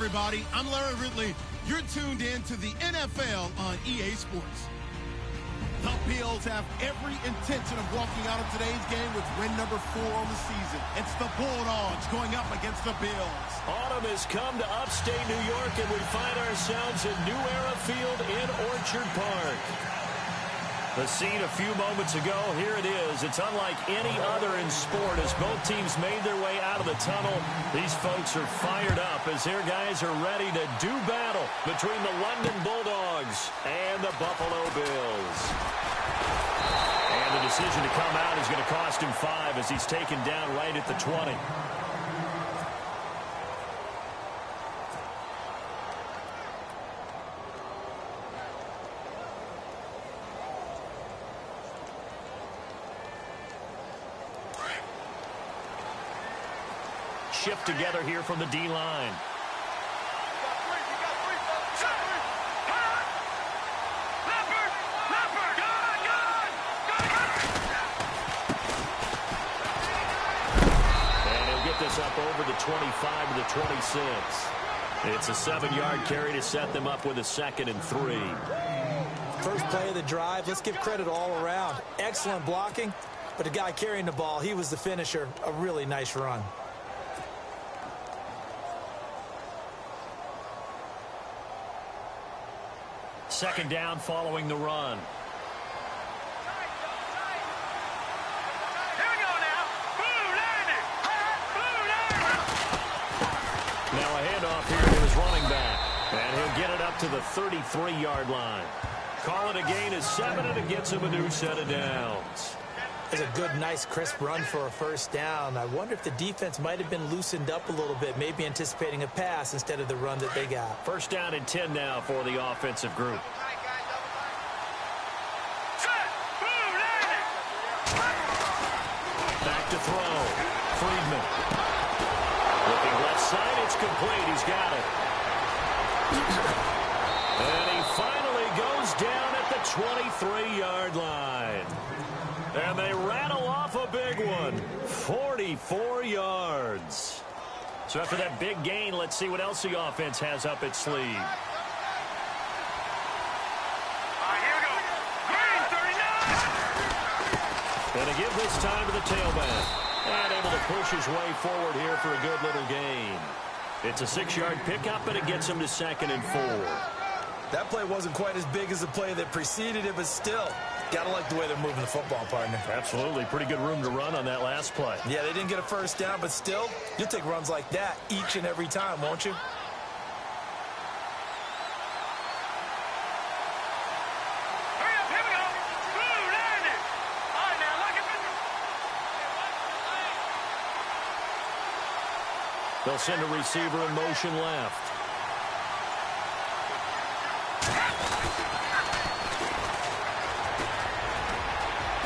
everybody. I'm Larry Ridley. You're tuned in to the NFL on EA Sports. The Bills have every intention of walking out of today's game with win number 4 on the season. It's the Bulldogs going up against the Bills. Autumn has come to upstate New York, and we find ourselves at New Era Field in Orchard Park. The scene a few moments ago, here it is. It's unlike any other in sport as both teams made their way out of the tunnel. These folks are fired up as their guys are ready to do battle between the London Bulldogs and the Buffalo Bills. And the decision to come out is going to cost him 5 as he's taken down right at the 20. Shift together here from the D-line. And he'll get this up over the 25 to the 26. It's a 7-yard carry to set them up with a 2nd and 3. First play of the drive, let's give credit all around. Excellent blocking, but the guy carrying the ball, he was the finisher. A really nice run. Second down following the run. Here we go now. Now a handoff here to his running back. And he'll get it up to the 33-yard line. Call it a gain of 7, and it gets him a new set of downs. It's a good, nice, crisp run for a first down. I wonder if the defense might have been loosened up a little bit, maybe anticipating a pass instead of the run that they got. First down and 10 now for the offensive group. Back to throw. Friedman. Looking left side, it's complete. He's got it. And he finally goes down at the 23-yard line. And they rattle off a big one. 44 yards. So after that big gain, let's see what else the offense has up its sleeve. Here we go. Green, 39. And to give this time to the tailback. And able to push his way forward here for a good little gain. It's a 6-yard pickup, and it gets him to 2nd and 4. That play wasn't quite as big as the play that preceded it, but still, gotta like the way they're moving the football, partner. Absolutely. Pretty good room to run on that last play. Yeah, they didn't get a first down, but still, you'll take runs like that each and every time, won't you? Hurry up, here we go. Blue, 90. All right, now, look at this. They'll send a receiver in motion left.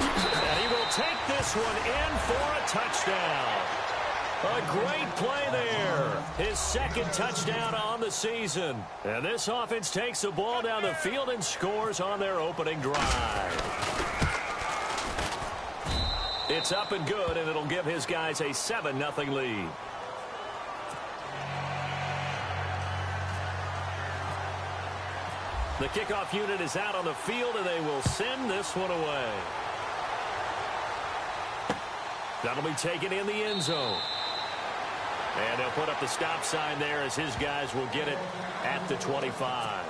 And he will take this one in for a touchdown. A great play there. His 2nd touchdown on the season. And this offense takes the ball down the field and scores on their opening drive. It's up and good, and it'll give his guys a 7-0 lead. The kickoff unit is out on the field, and they will send this one away. That'll be taken in the end zone. And they'll put up the stop sign there as his guys will get it at the 25.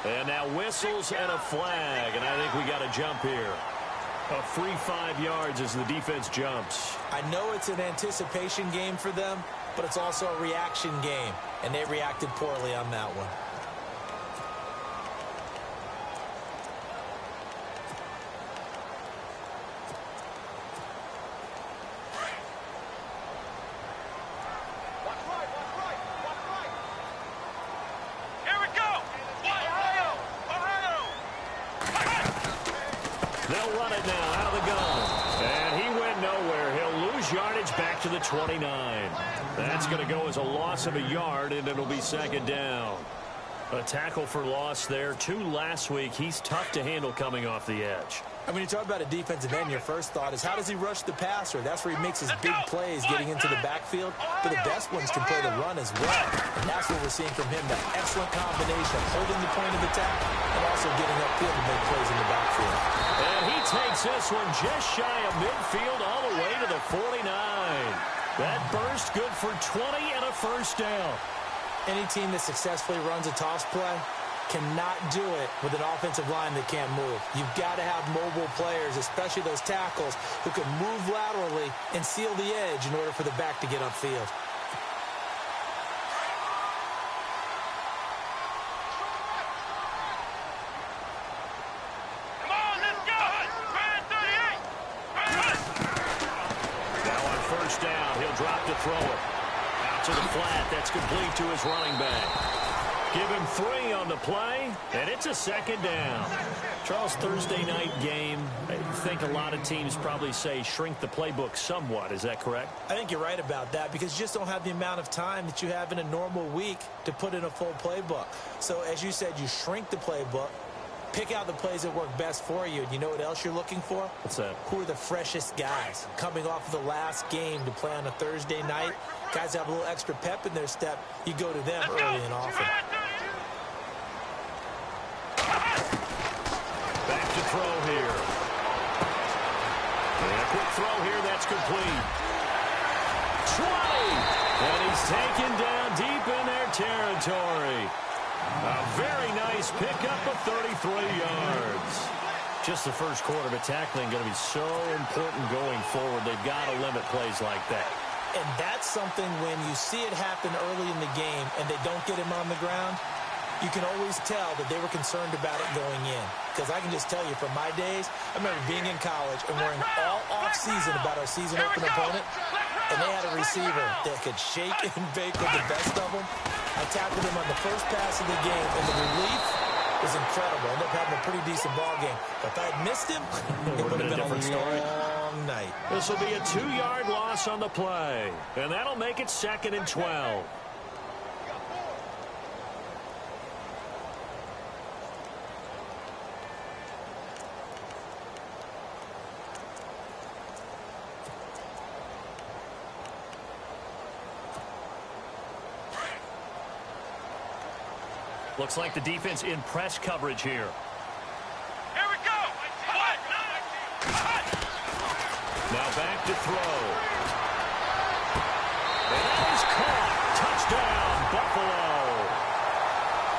And now whistles and a flag, and I think we got a jump here. A free 5 yards as the defense jumps. I know it's an anticipation game for them, but it's also a reaction game, and they reacted poorly on that one. lose yardage back to the 29. That's going to go as a loss of a yard, and it'll be second down. A tackle for loss there. 2 last week. He's tough to handle coming off the edge. And when you talk about a defensive end, your first thought is, how does he rush the passer? That's where he makes his big plays getting into the backfield. But the best ones can play the run as well. And that's what we're seeing from him, that excellent combination of holding the point of attack and also getting upfield to make plays in the backfield. And he takes this one just shy of midfield all the way to the 49. That burst good for 20 and a first down. Any team that successfully runs a toss play cannot do it with an offensive line that can't move. You've got to have mobile players, especially those tackles, who can move laterally and seal the edge in order for the back to get upfield. Come on, let's go. Now on first down, he'll drop to throw it. Out to the flat. That's complete to his running back. Give him 3 on the play, and it's a second down. Charles, Thursday night game, I think a lot of teams probably say shrink the playbook somewhat. Is that correct? I think you're right about that, because you just don't have the amount of time that you have in a normal week to put in a full playbook. So as you said, you shrink the playbook, pick out the plays that work best for you. And you know what else you're looking for? What's that? Who are the freshest guys coming off of the last game to play on a Thursday night? Guys have a little extra pep in their step. You go to them early and often. Back to throw here. And a quick throw here, that's complete. 20! And he's taken down deep in their territory. A very nice pickup of 33 yards. Just the first quarter of a tackling going to be so important going forward. They've got to limit plays like that. And that's something when you see it happen early in the game and they don't get him on the ground, you can always tell that they were concerned about it going in. Because I can just tell you from my days, I remember being in college and worrying all off-season about our season open opponent, and they had a receiver that could shake and bake with the best of them. I tackled him on the first pass of the game, and the relief was incredible. Ended up having a pretty decent ball game. But if I had missed him, it would have been a long night. This will be a 2-yard loss on the play, and that'll make it 2nd and 12. Looks like the defense in press coverage here. Here we go. Now back to throw. And that is caught. Touchdown, Buffalo.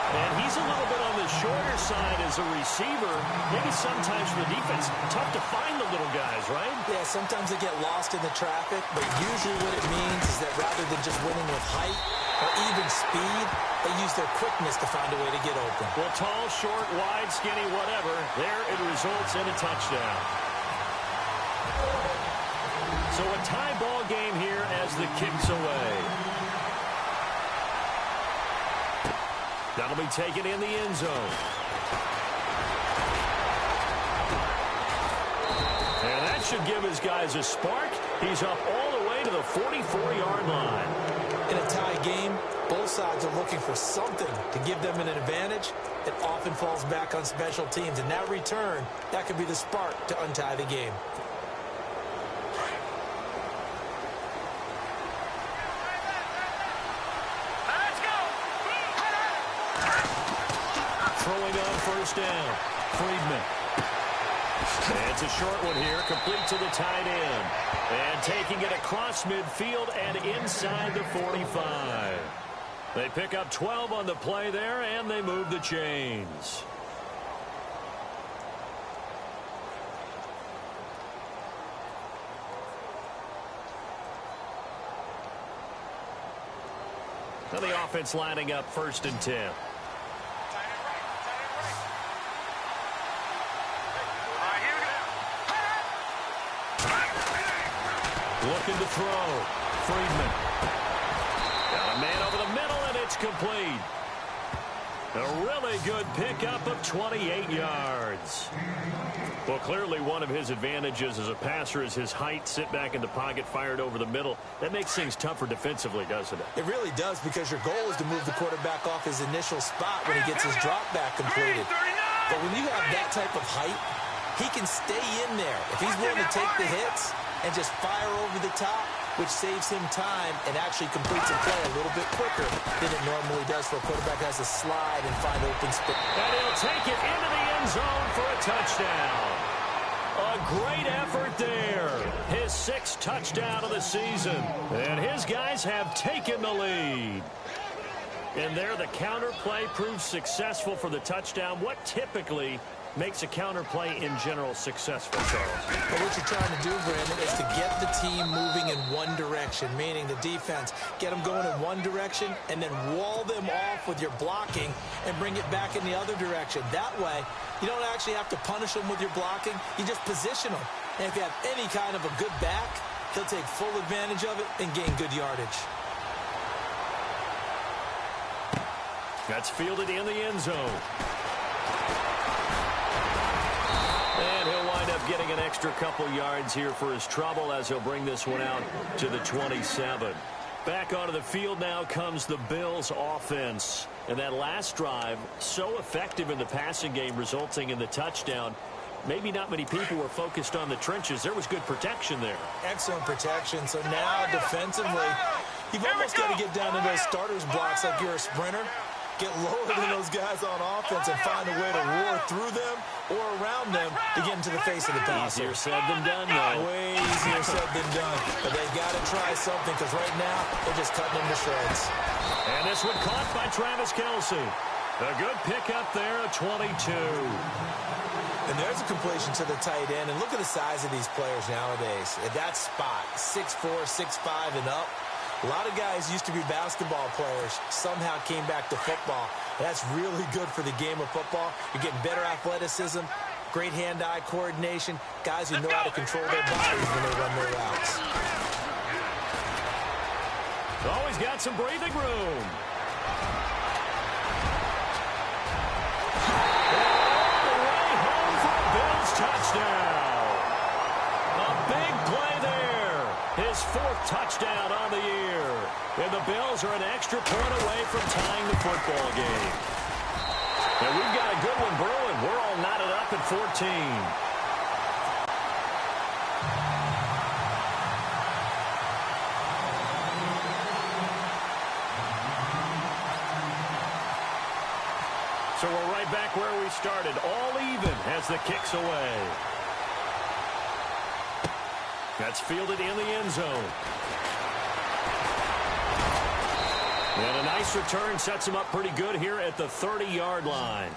And he's a little bit on the shorter side as a receiver. Maybe sometimes for the defense, tough to find the little guys, right? Yeah, sometimes they get lost in the traffic, but usually what it means is that rather than just winning with height or even speed, they use their quickness to find a way to get open. Well, tall, short, wide, skinny, whatever, there it results in a touchdown. So a tie ball game here as the kick's away. That'll be taken in the end zone. And that should give his guys a spark. He's up all the way to the 44-yard line. In a tie game, both sides are looking for something to give them an advantage. It often falls back on special teams. And that return, that could be the spark to untie the game. Let's go. Throwing on first down. Friedman. And it's a short one here, complete to the tight end. And taking it across midfield and inside the 45. They pick up 12 on the play there, and they move the chains. Now the offense lining up 1st and 10. Looking to throw. Friedman. Got a man over the middle, and it's complete. A really good pickup of 28 yards. Well, clearly one of his advantages as a passer is his height. Sit back in the pocket, fired over the middle. That makes things tougher defensively, doesn't it? It really does, because your goal is to move the quarterback off his initial spot when he gets his drop back completed. But when you have that type of height, he can stay in there. If he's willing to take the hits and just fire over the top, which saves him time and actually completes a play a little bit quicker than it normally does for a quarterback who has to slide and find open space. And he'll take it into the end zone for a touchdown. A great effort there. His 6th touchdown of the season. And his guys have taken the lead. And there the counter play proves successful for the touchdown. What typically makes a counter play in general successful, Charles? But what you're trying to do, Brandon, is to get the team moving in one direction, meaning the defense, get them going in one direction and then wall them off with your blocking and bring it back in the other direction. That way, you don't actually have to punish them with your blocking. You just position them. And if you have any kind of a good back, he'll take full advantage of it and gain good yardage. That's fielded in the end zone. And he'll wind up getting an extra couple yards here for his trouble as he'll bring this one out to the 27. Back onto the field now comes the Bills offense. And that last drive, so effective in the passing game, resulting in the touchdown. Maybe not many people were focused on the trenches. There was good protection there. Excellent protection. So now defensively, you've almost got to get down to those starters blocks like you're a sprinter. Get lower than those guys on offense and find a way to roar through them or around them to get into the face of the passer. Easier said than done, though. Way easier said than done. But they've got to try something, because right now they're just cutting them to shreds. And this one caught by Travis Kelce. A good pickup there, a 22. And there's a completion to the tight end. And look at the size of these players nowadays. At that spot, 6'4", 6'5", and up. A lot of guys used to be basketball players, somehow came back to football. That's really good for the game of football. You're getting better athleticism, great hand-eye coordination, guys who know how to control their bodies when they run their routes. Always got some breathing room. All the way home for a Bills touchdown. A big play there. His 4th touchdown on the year. And the Bills are an extra point away from tying the football game. And we've got a good one brewing. We're all knotted up at 14. So we're right back where we started. All even as the kick's away. That's fielded in the end zone. And a nice return sets him up pretty good here at the 30-yard line.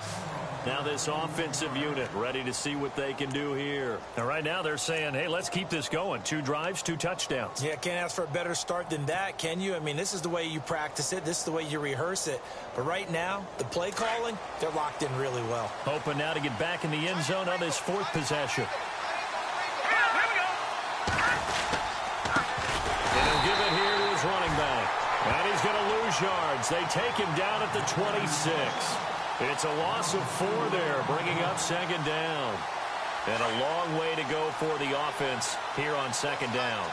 Now this offensive unit ready to see what they can do here. And right now they're saying, hey, let's keep this going. 2 drives, 2 touchdowns. Yeah, can't ask for a better start than that, can you? I mean, this is the way you practice it. This is the way you rehearse it. But right now, the play calling, they're locked in really well. Hoping now to get back in the end zone on this 4th possession. And he'll give it here to his running back. And he's going to lose yards. They take him down at the 26. It's a loss of 4 there, bringing up 2nd down. And a long way to go for the offense here on 2nd down.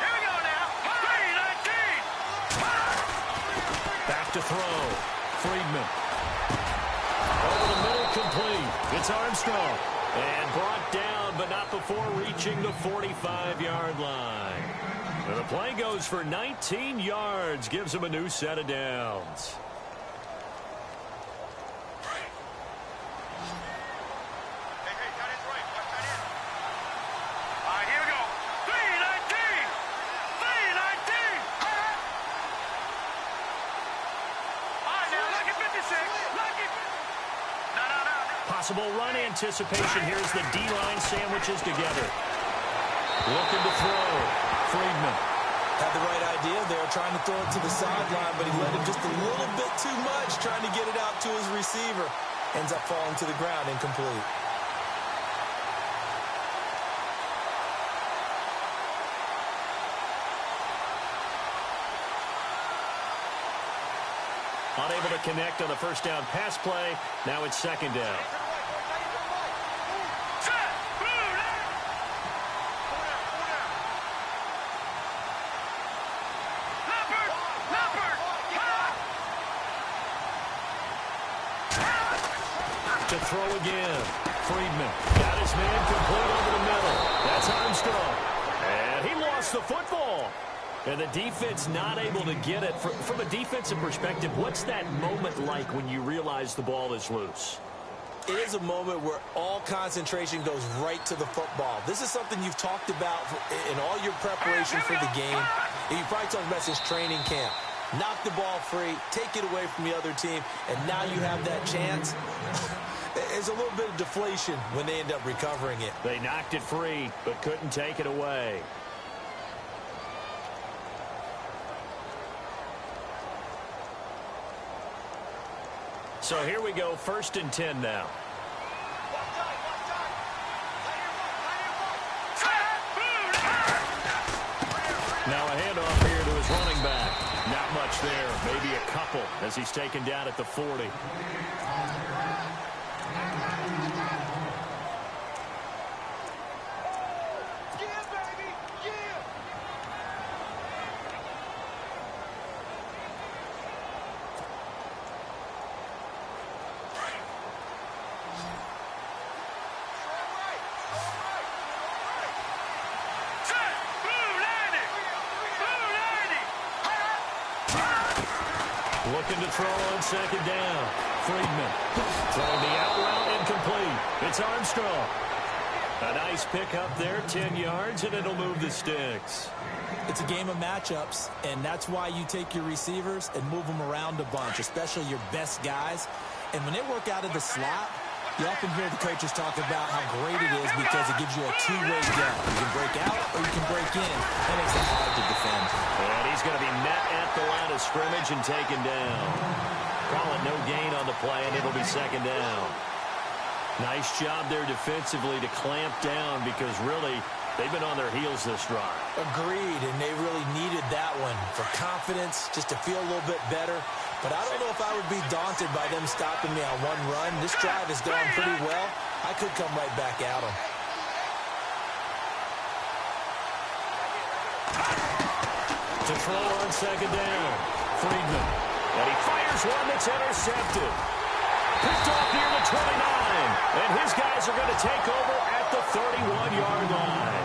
Here we go now. 3-19. Back to throw. Friedman. Over the middle, complete. It's Armstrong. And brought down, but not before reaching the 45-yard line. And the play goes for 19 yards, gives him a new set of downs. Possible run anticipation. Here's the D-line sandwiches together. Looking to throw. Friedman. Had the right idea there, trying to throw it to the sideline, but he let him just a little bit too much, trying to get it out to his receiver. Ends up falling to the ground, incomplete. Unable to connect on the first down pass play. Now it's second down. To throw again. Friedman got his man complete over the middle. That's Armstrong. And he lost the football. And the defense not able to get it. From a defensive perspective, what's that moment like when you realize the ball is loose? It is a moment where all concentration goes right to the football. This is something you've talked about in all your preparation for the game. And you probably talked about since training camp. Knock the ball free, take it away from the other team, and now you have that chance. There's a little bit of deflation when they end up recovering it. They knocked it free, but couldn't take it away. So here we go, 1st and 10 now. Now a handoff here to his running back. Not much there, maybe a couple as he's taken down at the 40. Looking to throw on second down. Friedman throwing the out route incomplete. It's Armstrong. A nice pick up there, 10 yards, and it'll move the sticks. It's a game of matchups, and that's why you take your receivers and move them around a bunch, especially your best guys. And when they work out of the slot, you often hear the coaches talk about how great it is because it gives you a two-way go. You can break out or you can break in. That makes it hard to defend. And he's going to be met at the line of scrimmage and taken down. Call it no gain on the play, and it'll be second down. Nice job there defensively to clamp down because really they've been on their heels this drive. Agreed, and they really needed that one for confidence, just to feel a little bit better. But I don't know if I would be daunted by them stopping me on one run. This drive has gone pretty well. I could come right back at them. To throw on second down, Friedman. And he fires one that's intercepted. Picked off near the 29. And his guys are going to take over at the 31-yard line.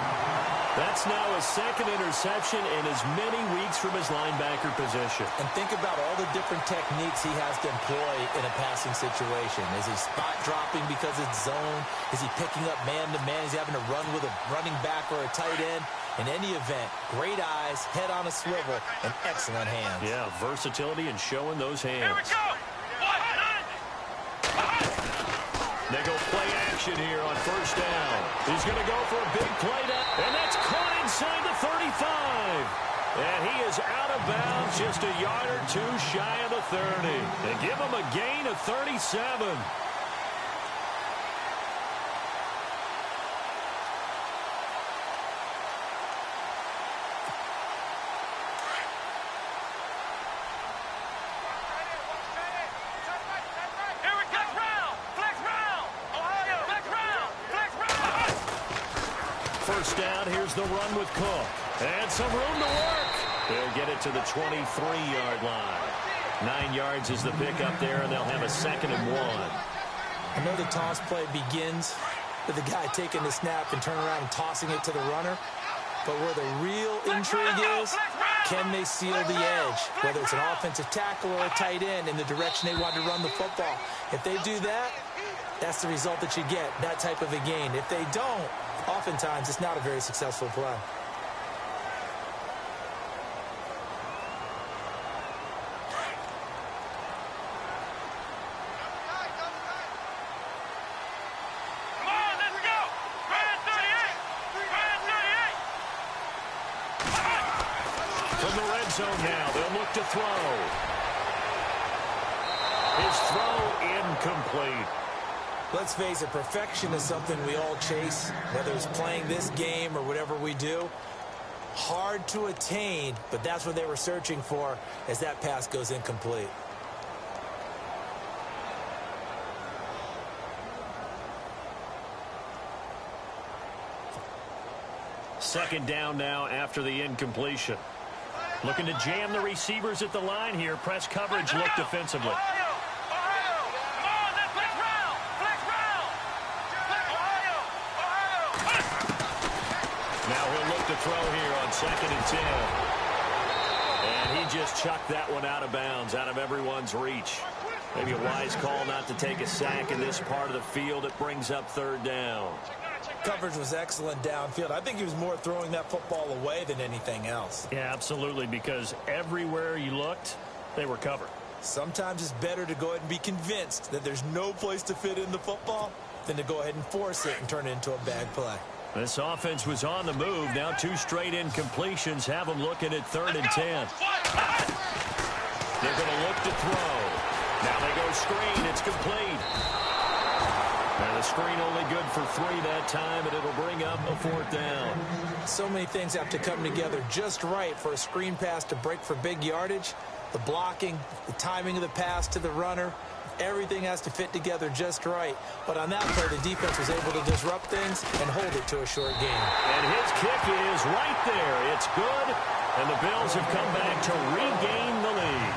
That's now his second interception in as many weeks from his linebacker position. And think about all the different techniques he has to employ in a passing situation. Is he spot dropping because it's zone? Is he picking up man-to-man? Is he having to run with a running back or a tight end? In any event, great eyes, head on a swivel, and excellent hands. Yeah, versatility and showing those hands. Here we go. They go play action here on first down. He's going to go for a big play down, and that's caught inside the 35. And he is out of bounds just a yard or two shy of the 30. They give him a gain of 37. First down, here's the run with Cook. And some room to work. They'll get it to the 23-yard line. 9 yards is the pickup there, and they'll have a 2nd and 1. I know the toss play begins with the guy taking the snap and turning around and tossing it to the runner. But where the real intrigue is, can they seal the edge? Whether it's an offensive tackle or a tight end in the direction they want to run the football. If they do that, that's the result that you get, that type of a gain. If they don't, oftentimes it's not a very successful play. From the red zone now, they'll look to throw. His throw incomplete. Let's face it, perfection is something we all chase, whether it's playing this game or whatever we do. Hard to attain, but that's what they were searching for as that pass goes incomplete. Second down now after the incompletion. Looking to jam the receivers at the line here. Press coverage look defensively. Now he'll look to throw here on 2nd and 10. And he just chucked that one out of bounds, out of everyone's reach. Maybe a wise call not to take a sack in this part of the field. It brings up 3rd down. Coverage was excellent downfield. I think he was more throwing that football away than anything else. Yeah, absolutely, because everywhere you looked, they were covered. Sometimes it's better to go ahead and be convinced that there's no place to fit in the football than to go ahead and force it and turn it into a bad play. This offense was on the move. Now 2 straight incompletions have them looking at 3rd and 10. They're going to look to throw. Now they go screen. It's complete. And the screen only good for 3 that time, and it'll bring up a 4th down. So many things have to come together just right for a screen pass to break for big yardage. The blocking, the timing of the pass to the runner, everything has to fit together just right. But on that play, the defense was able to disrupt things and hold it to a short game. And his kick is right there. It's good, and the Bills have come back to regain the lead.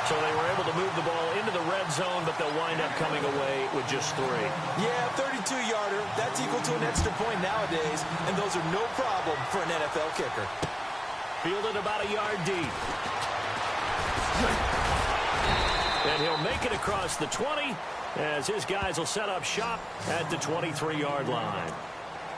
So they were able to move the ball into the red zone, but they'll wind up coming away with just 3. Yeah, 32-yarder. That's equal to an extra point nowadays, and those are no problem for an NFL kicker. Fielded about a yard deep. And he'll make it across the 20 as his guys will set up shop at the 23-yard line.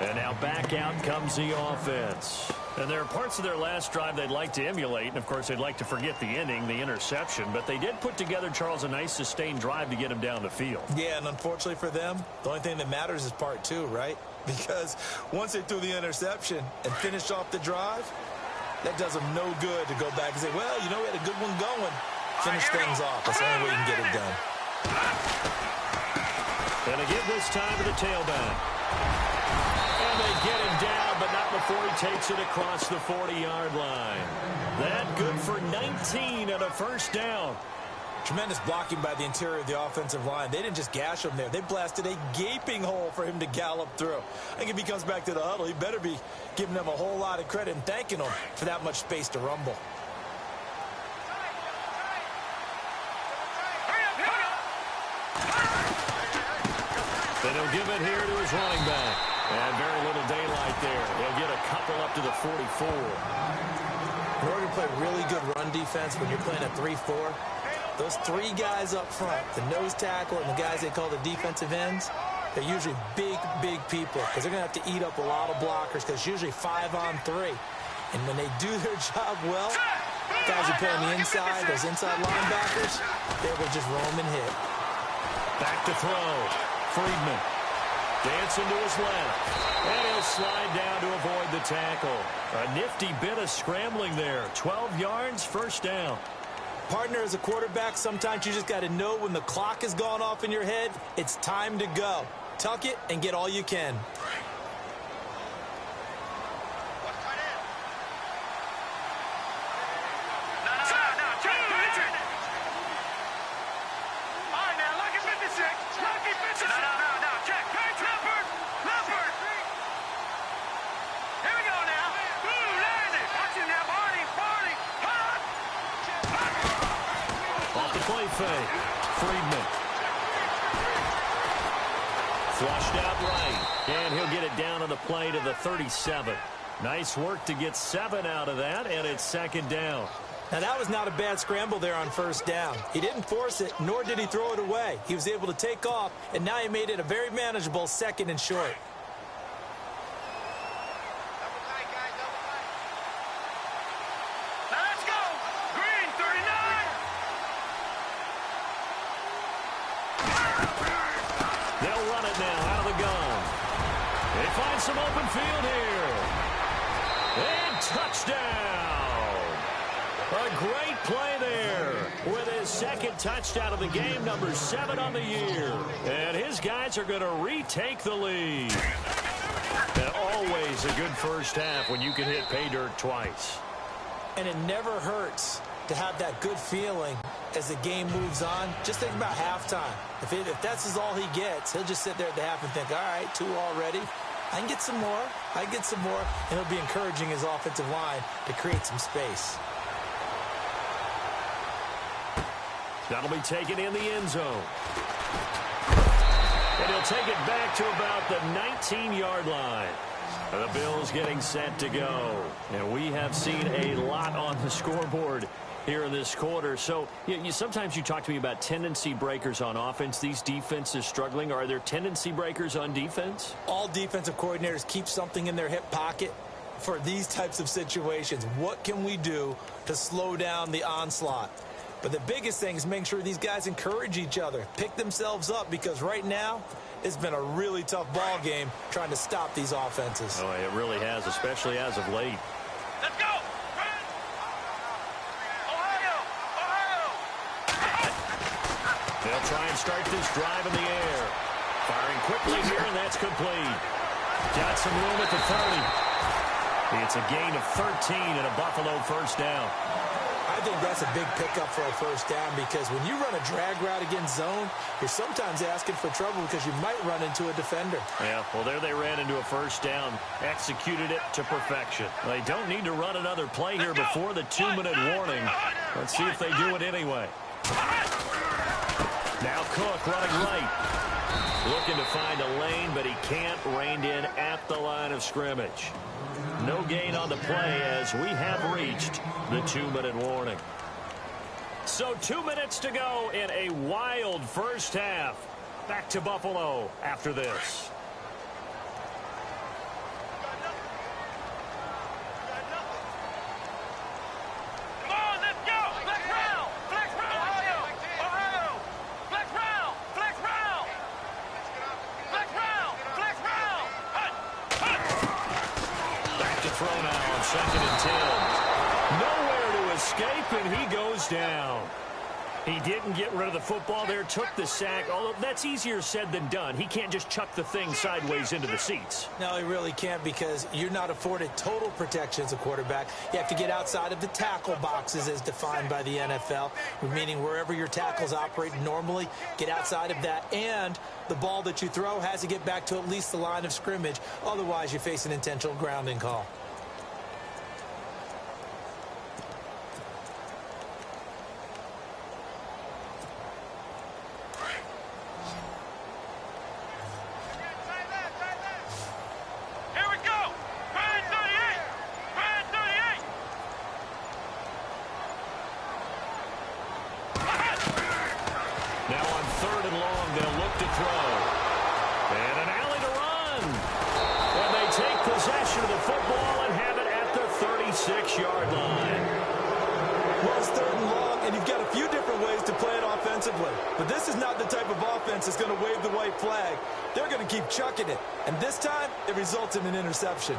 And now back out comes the offense. And there are parts of their last drive they'd like to emulate. And, of course, they'd like to forget the ending, the interception. But they did put together, Charles, a nice sustained drive to get him down the field. Yeah, and unfortunately for them, the only thing that matters is part 2, right? Because once they threw the interception and finished off the drive, that does them no good to go back and say, well, you know, we had a good one going. Finish things off. That's the only way you can get it done. And they give this time to the tailback. And they get him down, but not before he takes it across the 40-yard line. That good for 19 and a 1st down. Tremendous blocking by the interior of the offensive line. They didn't just gash him there. They blasted a gaping hole for him to gallop through. I think if he comes back to the huddle, he better be giving them a whole lot of credit and thanking them for that much space to rumble. Then he'll give it here to his running back. And very little daylight there. He'll get a couple up to the 44. In order to play really good run defense when you're playing a 3-4, those 3 guys up front, the nose tackle and the guys they call the defensive ends, they're usually big, big people because they're going to have to eat up a lot of blockers because it's usually 5-on-3. And when they do their job well, guys who play on the inside, those inside linebackers, they will just roam and hit. Back to throw. Friedman dancing to his left. And he'll slide down to avoid the tackle. A nifty bit of scrambling there. 12 yards, 1st down. Partner, as a quarterback, sometimes you just got to know when the clock has gone off in your head, it's time to go. Tuck it and get all you can. Friedman. Flushed out right. And he'll get it down on the play to the 37. Nice work to get 7 out of that, and it's 2nd down. Now, that was not a bad scramble there on 1st down. He didn't force it, nor did he throw it away. He was able to take off, and now he made it a very manageable 2nd and short. Some open field here. And touchdown. A great play there with his 2nd touchdown of the game, number 7 on the year. And his guys are going to retake the lead. And always a good 1st half when you can hit pay dirt twice. And it never hurts to have that good feeling as the game moves on. Just think about halftime. If that's all he gets, he'll just sit there at the half and think, all right, 2 already. I can get some more. And it'll be encouraging his offensive line to create some space. That'll be taken in the end zone. And he'll take it back to about the 19-yard line. The Bills getting set to go. And we have seen a lot on the scoreboard here in this quarter. So sometimes you talk to me about tendency breakers on offense. These defenses struggling. Are there tendency breakers on defense? All defensive coordinators keep something in their hip pocket for these types of situations. What can we do to slow down the onslaught? But the biggest thing is making sure these guys encourage each other, pick themselves up, because right now it's been a really tough ball game trying to stop these offenses. Oh, it really has, especially as of late. Let's go! Ohio! They'll try and start this drive in the air. Firing quickly here, and that's complete. Got some room at the 30. It's a gain of 13 and a Buffalo first down. I think that's a big pickup for a first down, because when you run a drag route against zone, you're sometimes asking for trouble because you might run into a defender. Yeah, well, there they ran into a first down, executed it to perfection. They don't need to run another play here before the 2-minute warning. Let's see if they do it anyway. Now Cook running right. Looking to find a lane, but he can't. Reined in at the line of scrimmage. No gain on the play as we have reached the 2-minute warning. So 2 minutes to go in a wild first half. Back to Buffalo after this. Come on, let's go! Flex round! Flex round! Ohio! Flex round! Flex round! Flex round! Flex round! Back to throw now on 2nd and 10. Nowhere to escape, and he goes down. He didn't get rid of the football there, took the sack, although that's easier said than done. He can't just chuck the thing sideways into the seats. No, he really can't, because you're not afforded total protection as a quarterback. You have to get outside of the tackle boxes as defined by the NFL, meaning wherever your tackles operate normally, get outside of that, and the ball that you throw has to get back to at least the line of scrimmage. Otherwise, you face an intentional grounding call. Here we go! Grind 38! Grind 38! Now on 3rd and long, they'll look to throw. And an alley to run. And they take possession of the football and have it at the 36-yard line. Well, it's 3rd and long, and you've got a few different ways to play it offensively. But this is not the type of offense that's going to wave the white flag. They're going to keep chucking it. And this time, it results in an interception.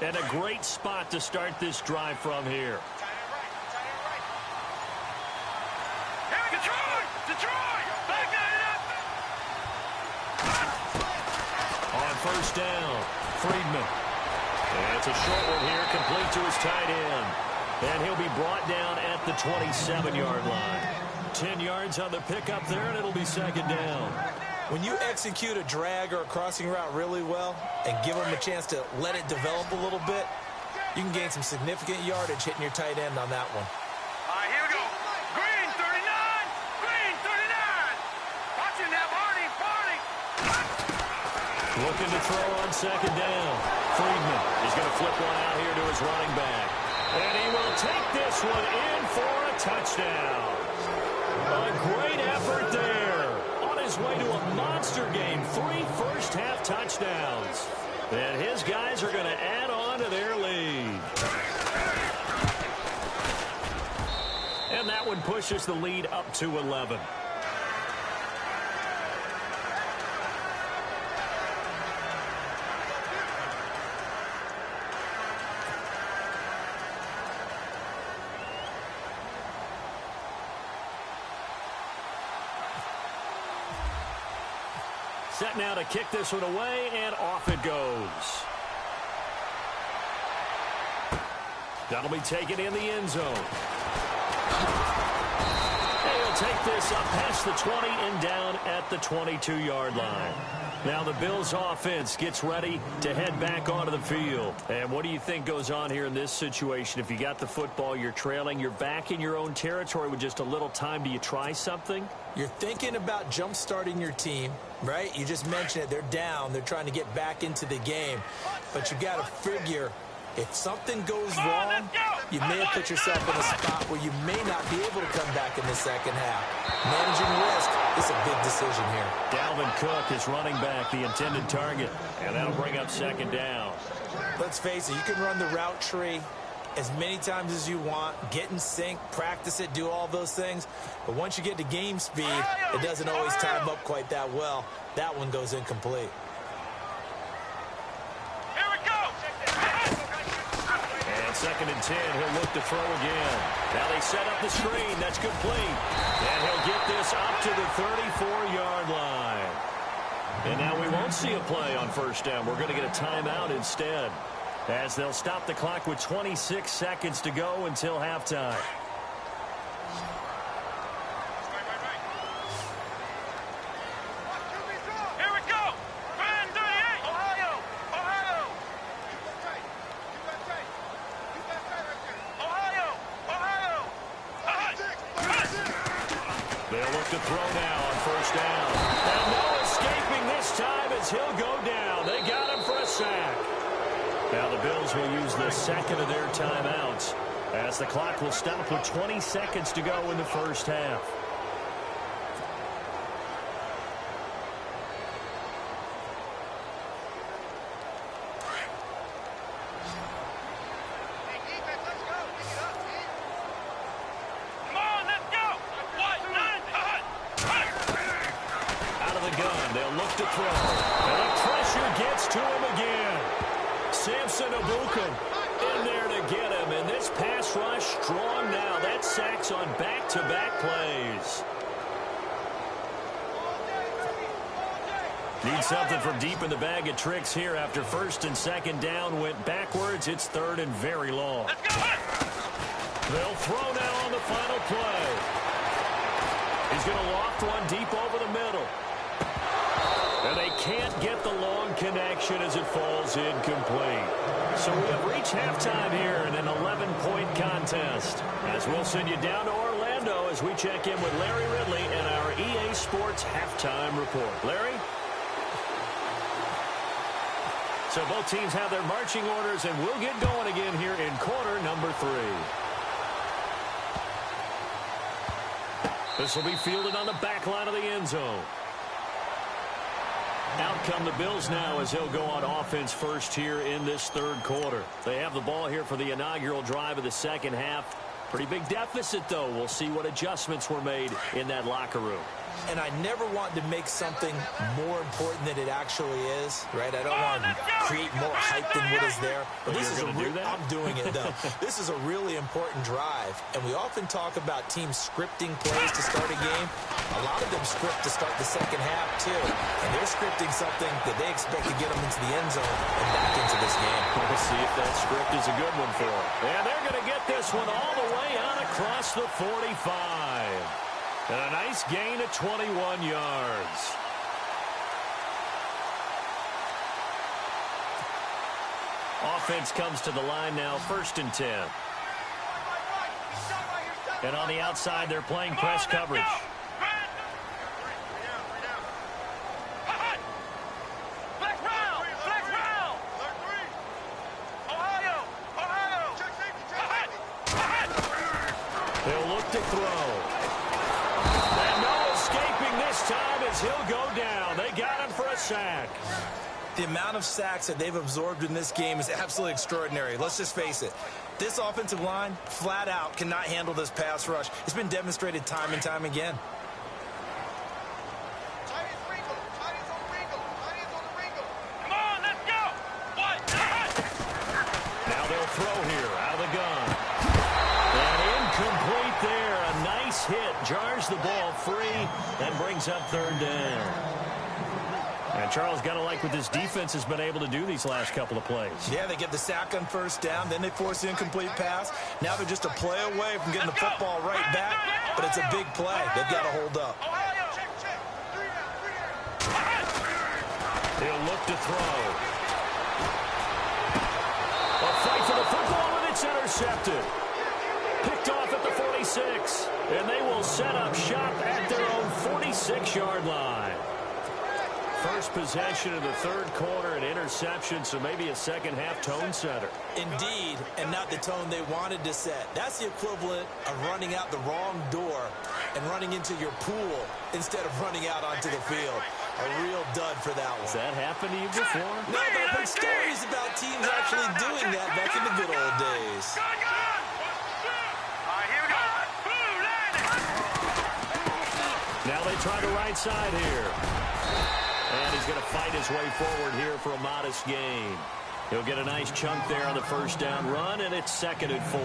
And a great spot to start this drive from here. Detroit! Detroit! Back it On first down, Friedman. And it's a short one here, complete to his tight end. And he'll be brought down at the 27-yard line. 10 yards on the pickup there, and it'll be 2nd down. When you execute a drag or a crossing route really well and give them a chance to let it develop a little bit, you can gain some significant yardage hitting your tight end on that one. All right, here we go. Green 39! Green 39! Watch it now, Barney! Barney! Looking to throw on 2nd down. Friedman is going to flip one out here to his running back. And he will take this one in for a touchdown. A great effort there. On his way to a monster game. 3 first-half touchdowns. And his guys are going to add on to their lead. And that one pushes the lead up to 11. set now to kick this one away, and off it goes. That'll be taken in the end zone. He'll take this up past the 20 and down at the 22-yard line. Now the Bills offense gets ready to head back onto the field. And what do you think goes on here in this situation? If you got the football, you're trailing, you're back in your own territory with just a little time. Do you try something? You're thinking about jump-starting your team, right? You just mentioned it. They're down. They're trying to get back into the game. But you got to figure, if something goes wrong, you may have put yourself in a spot where you may not be able to come back in the second half. Managing risk is a big decision here. Dalvin Cook is running back, the intended target, and that'll bring up second down. Let's face it, you can run the route tree as many times as you want, get in sync, practice it, do all those things. But once you get to game speed, it doesn't always time up quite that well. That one goes incomplete. Second and 10, he'll look to throw again. Now they set up the screen. That's complete. And he'll get this up to the 34-yard line. And now we won't see a play on first down. We're going to get a timeout instead, as they'll stop the clock with 26 seconds to go until halftime. To throw now on first down. And no escaping this time as he'll go down. They got him for a sack. Now the Bills will use the second of their timeouts as the clock will stop with 20 seconds to go in the first half. On back-to-back plays. Need something from deep in the bag of tricks here after first and second down went backwards. It's third and very long. They'll throw now on the final play. He's going to loft one deep over the middle. And they can't get the long connection as it falls incomplete. So we have reached halftime here in an 11-point contest. As we'll send you down to Orlando as we check in with Larry Ridley and our EA Sports halftime report. Larry? So both teams have their marching orders, and we'll get going again here in quarter number 3. This will be fielded on the back line of the end zone. Out come the Bills now as they'll go on offense first here in this third quarter. They have the ball here for the inaugural drive of the second half. Pretty big deficit, though. We'll see what adjustments were made in that locker room. And I never want to make something more important than it actually is, right? I don't want to create more hype than what is there. But this is I'm doing it, though. This is a really important drive. And we often talk about teams scripting plays to start a game. A lot of them script to start the second half, too. And they're scripting something that they expect to get them into the end zone and back into this game. We'll see if that script is a good one for them. And they're going to get this one all the way out across the 45. And a nice gain of 21 yards. Offense comes to the line now, first and 10. And on the outside, they're playing press coverage. They'll look to throw. And no escaping this time as he'll go down. They got him for a sack. The amount of sacks that they've absorbed in this game is absolutely extraordinary. Let's just face it. This offensive line, flat out, cannot handle this pass rush. It's been demonstrated time and time again. Now they'll throw here out of the gun. And incomplete there. A nice hit. Jars the ball free and brings up third down. And Charles, got to like what this defense has been able to do these last couple of plays. Yeah, they get the sack on first down, then they force the incomplete pass. Now they're just a play away from getting the football right back, but it's a big play. They've got to hold up. He'll look to throw. A fight for the football, and it's intercepted. Picked off at the 46, and they will set up shop at their own 46-yard line. First possession of the third quarter, an interception, so maybe a second-half tone setter. Indeed, and not the tone they wanted to set. That's the equivalent of running out the wrong door and running into your pool instead of running out onto the field. A real dud for that one. Has that happened to you before? No, but I've heard stories about teams actually doing that back in the good old days. Now they try the right side here. And he's going to fight his way forward here for a modest gain. He'll get a nice chunk there on the first down run, and it's 2nd and 4.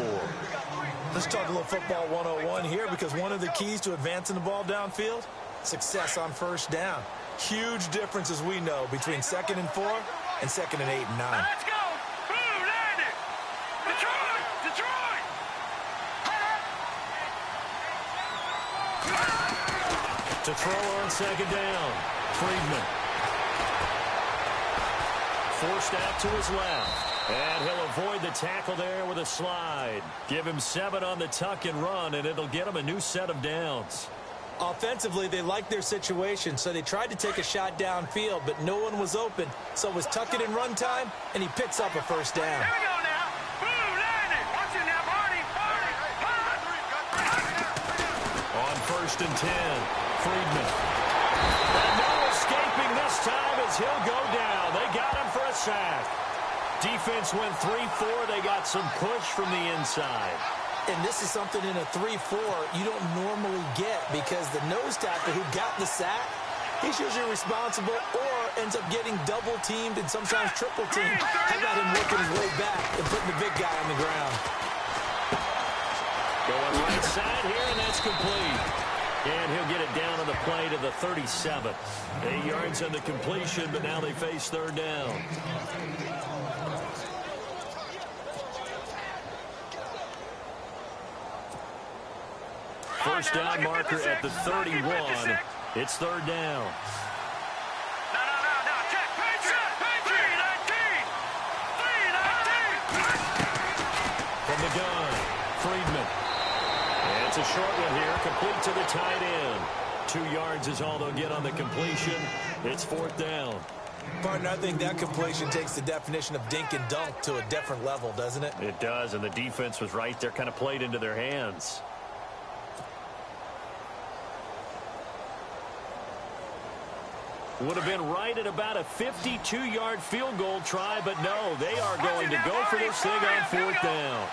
Let's talk a little football 101 here, because one of the keys to advancing the ball downfield, success on first down. Huge difference, as we know, between 2nd and 4 and 2nd and 8 and 9. Let's go! Blue landed! Detroit! Detroit! To throw on 2nd down. Friedman. Forced out to his left. And he'll avoid the tackle there with a slide. Give him 7 on the tuck and run, and it'll get him a new set of downs. Offensively, they liked their situation, so they tried to take a shot downfield, but no one was open. So it was tuck it and run time, and he picks up a first down. Here we go now. Blue landed! Watch it now, Marty! On 1st and 10, Friedman. And no escaping this time as he'll go down. They got him for a sack. Defense went 3-4. They got some push from the inside. And this is something in a 3-4 you don't normally get, because the nose tackle who got the sack, he's usually responsible or ends up getting double teamed and sometimes triple teamed. How about him working his way back and putting the big guy on the ground? Going right side here, and that's complete. And he'll get it down on the play to the 37. 8 yards on the completion, but now they face 3rd down. First down marker at the 31. It's 3rd down. No, check. 319! From the gun, Friedman. And it's a short one here, complete to the tight end. 2 yards is all they'll get on the completion. It's 4th down. Partner, I think that completion takes the definition of dink and dunk to a different level, doesn't it? It does, and the defense was right there, kind of played into their hands. Would have been right at about a 52-yard field goal try, but no, they are going to go for this thing on 4th down.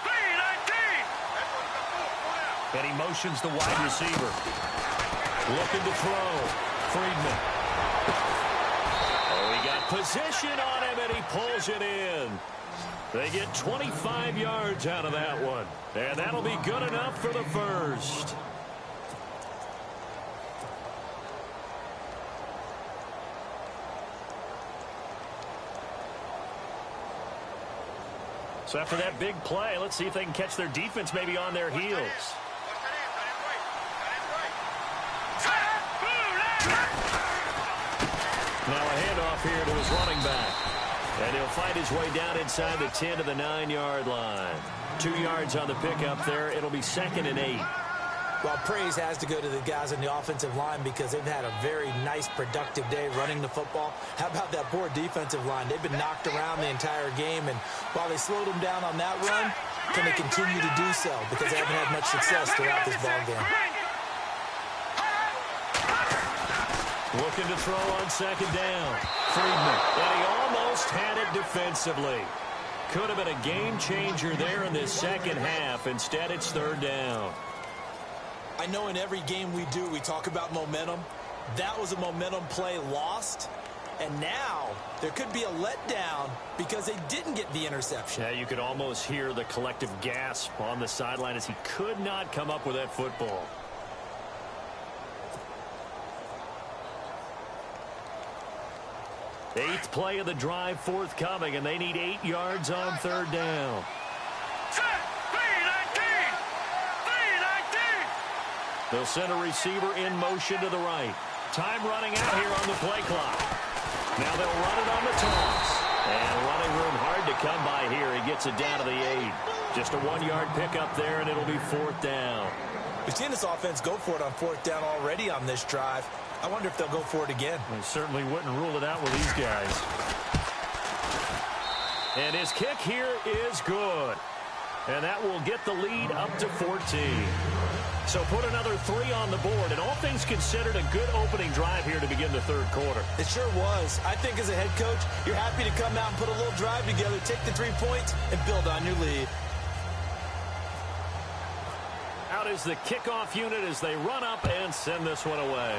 And he motions the wide receiver. Looking to throw. Friedman. Oh, he got position on him, and he pulls it in. They get 25 yards out of that one. And that'll be good enough for the first. So after that big play, let's see if they can catch their defense maybe on their heels. Now a handoff here to his running back. And he'll fight his way down inside the 10 to the 9-yard line. 2 yards on the pickup there. It'll be 2nd and 8. Well, praise has to go to the guys on the offensive line, because they've had a very nice, productive day running the football. How about that poor defensive line? They've been knocked around the entire game, and while they slowed them down on that run, can they continue to do so? Because they haven't had much success throughout this ball game. Looking to throw on 2nd down. Friedman. And he almost had it defensively. Could have been a game changer there in this second half. Instead, it's 3rd down. I know in every game we do, we talk about momentum. That was a momentum play lost. And now there could be a letdown because they didn't get the interception. Yeah, you could almost hear the collective gasp on the sideline as he could not come up with that football. 8th play of the drive forthcoming, and they need 8 yards on 3rd down. Set. 3-19. 3-19. They'll send a receiver in motion to the right. Time running out here on the play clock. Now they'll run it on the toss. And running room hard to come by here. He gets it down to the 8. Just a 1-yard pickup there, and it'll be 4th down. We've seen this offense go for it on 4th down already on this drive. I wonder if they'll go for it again. They certainly wouldn't rule it out with these guys. And his kick here is good. And that will get the lead up to 14. So put another 3 on the board. And all things considered, a good opening drive here to begin the 3rd quarter. It sure was. I think as a head coach, you're happy to come out and put a little drive together, take the 3 points, and build on your lead. Out is the kickoff unit as they run up and send this one away.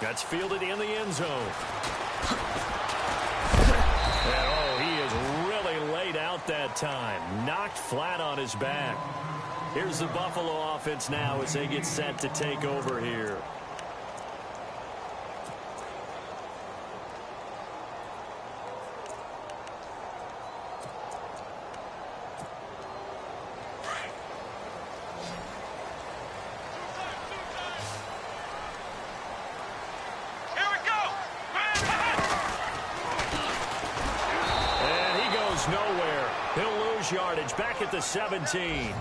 That's fielded in the end zone. And oh, he is really laid out that time. Knocked flat on his back. Here's the Buffalo offense now as they get set to take over here. Nowhere. He'll lose yardage back at the 17.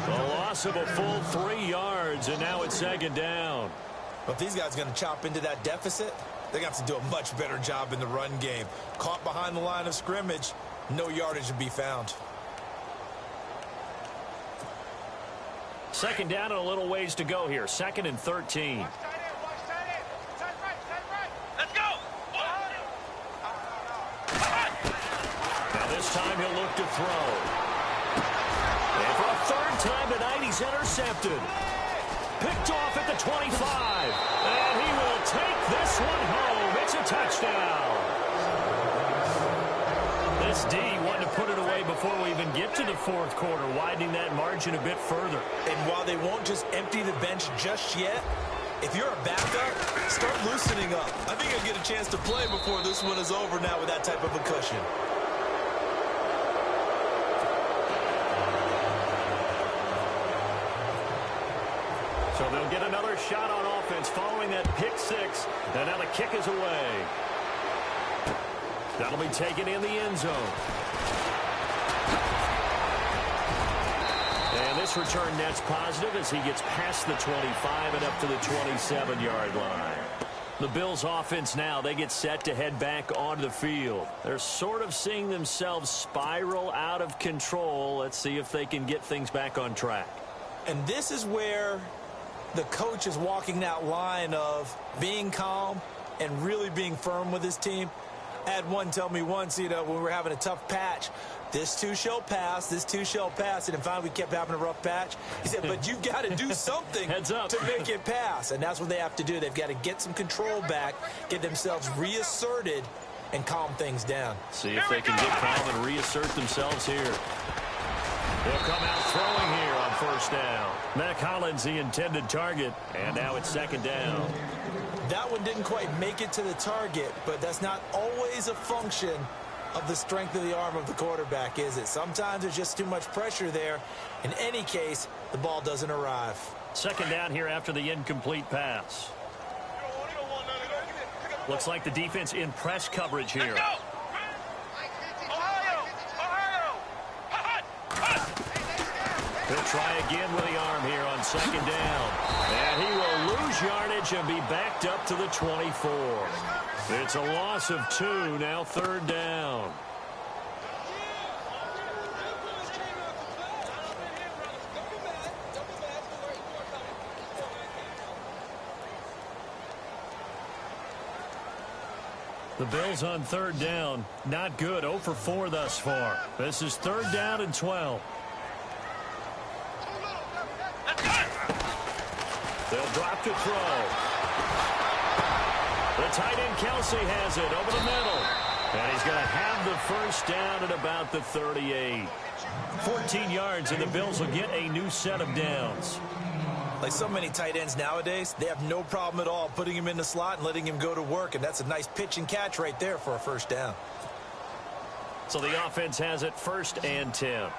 A loss of a full 3 yards, and now it's 2nd down. Well, if these guys are going to chop into that deficit, they're going to have to do a much better job in the run game. Caught behind the line of scrimmage, no yardage to be found. 2nd down and a little ways to go here. 2nd and 13. This time he'll look to throw. And for a 3rd time tonight, he's intercepted. Picked off at the 25. And he will take this one home. It's a touchdown. This D wanted to put it away before we even get to the 4th quarter, widening that margin a bit further. And while they won't just empty the bench just yet, if you're a backup, start loosening up. I think you'll get a chance to play before this one is over now with that type of a cushion. So they'll get another shot on offense following that pick 6. And now the kick is away. That'll be taken in the end zone. And this return net's positive as he gets past the 25 and up to the 27-yard line. The Bills offense now, they get set to head back onto the field. They're sort of seeing themselves spiral out of control. Let's see if they can get things back on track. And this is where the coach is walking that line of being calm and really being firm with his team. I had one tell me once, when we were having a tough patch, this too shall pass, this too shall pass. And then finally we kept having a rough patch. He said, but you've got to do something Heads up. to make it pass. And that's what they have to do. They've got to get some control back, get themselves reasserted, and calm things down. See if they can get calm and reassert themselves here. They'll come out throwing here on 1st down. Mac Hollins, the intended target, and now it's 2nd down. That one didn't quite make it to the target, but that's not always a function of the strength of the arm of the quarterback, is it? Sometimes there's just too much pressure there. In any case, the ball doesn't arrive. 2nd down here after the incomplete pass. Looks like the defense in press coverage here. He'll try again with the arm here on 2nd down. And he will lose yardage and be backed up to the 24. It's a loss of 2, now 3rd down. The Bills on 3rd down, not good, 0 for 4 thus far. This is 3rd down and 12. They'll drop to throw. The tight end Kelsey has it over the middle. And he's going to have the 1st down at about the 38. 14 yards, and the Bills will get a new set of downs. Like so many tight ends nowadays, they have no problem at all putting him in the slot and letting him go to work, and that's a nice pitch and catch right there for a first down. So the offense has it 1st and 10.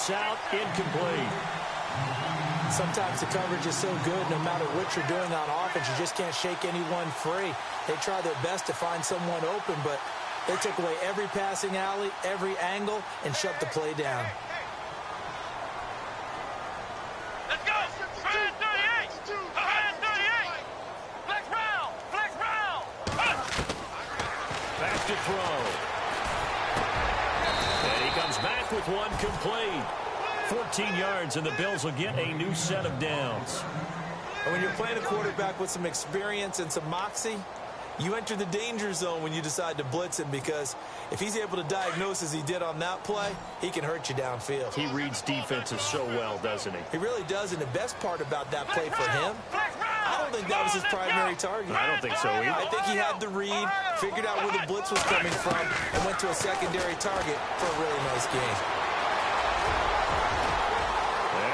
Out, incomplete. Sometimes the coverage is so good, no matter what you're doing on offense, you just can't shake anyone free. They try their best to find someone open, but they took away every passing alley, every angle, and shut the play down. Let's go! Flex 38! Flex 38! Flex round! Flex round! Back to throw. And he comes back with one complete. 14 yards, and the Bills will get a new set of downs. And when you're playing a quarterback with some experience and some moxie, you enter the danger zone when you decide to blitz him, because if he's able to diagnose as he did on that play, he can hurt you downfield. He reads defenses so well, doesn't he? He really does, and the best part about that play for him, I don't think that was his primary target. I don't think so either. I think he had the read, figured out where the blitz was coming from, and went to a secondary target for a really nice game.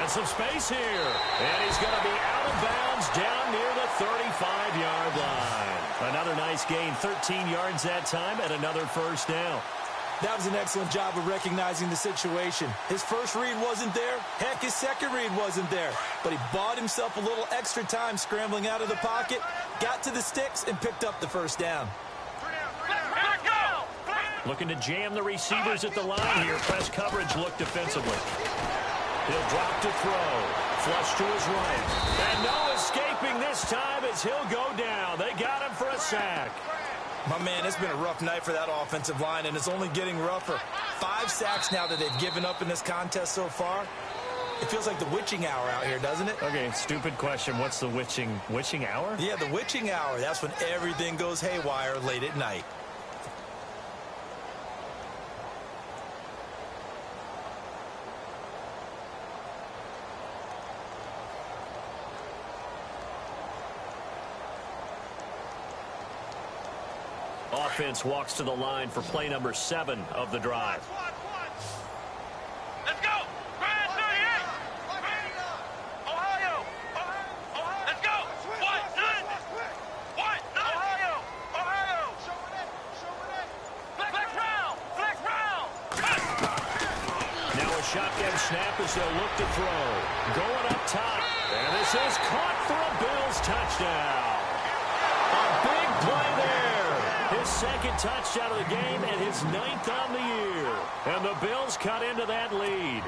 And some space here. And he's going to be out of bounds down near the 35-yard line. Another nice gain, 13 yards that time, and another first down. That was an excellent job of recognizing the situation. His first read wasn't there. Heck, his second read wasn't there. But he bought himself a little extra time scrambling out of the pocket, got to the sticks, and picked up the first down. Looking to jam the receivers at the line here. Press coverage look defensively. He'll drop to throw. Flush to his right. And no escaping this time as he'll go down. They got him for a sack. My man, it's been a rough night for that offensive line, and it's only getting rougher. 5 sacks now that they've given up in this contest so far. It feels like the witching hour out here, doesn't it? Okay, stupid question. What's the witching hour? Yeah, the witching hour. That's when everything goes haywire late at night. Offense walks to the line for play number 7 of the drive. Let's go! Brad 38! Ohio! Let's go! What? None! What? None! Ohio! Flex round! Flex round! Now a shotgun snap as they'll look to throw. Going up top. And this is caught for a Bills touchdown. A big play there. His second touchdown of the game and his 9th on the year. And the Bills cut into that lead.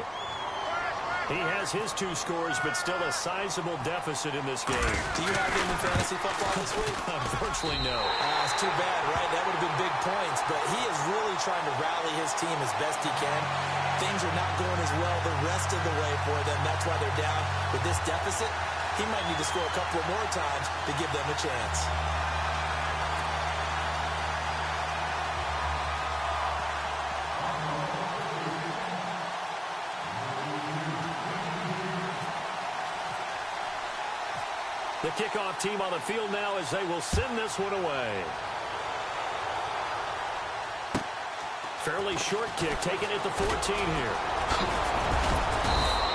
He has his 2 scores, but still a sizable deficit in this game. Do you have him in fantasy football this week? Unfortunately, no. It's too bad, right? That would have been big points, but he is really trying to rally his team as best he can. Things are not going as well the rest of the way for them. That's why they're down with this deficit. He might need to score a couple of more times to give them a chance. The kickoff team on the field now as they will send this one away. Fairly short kick, taken at the 14 here.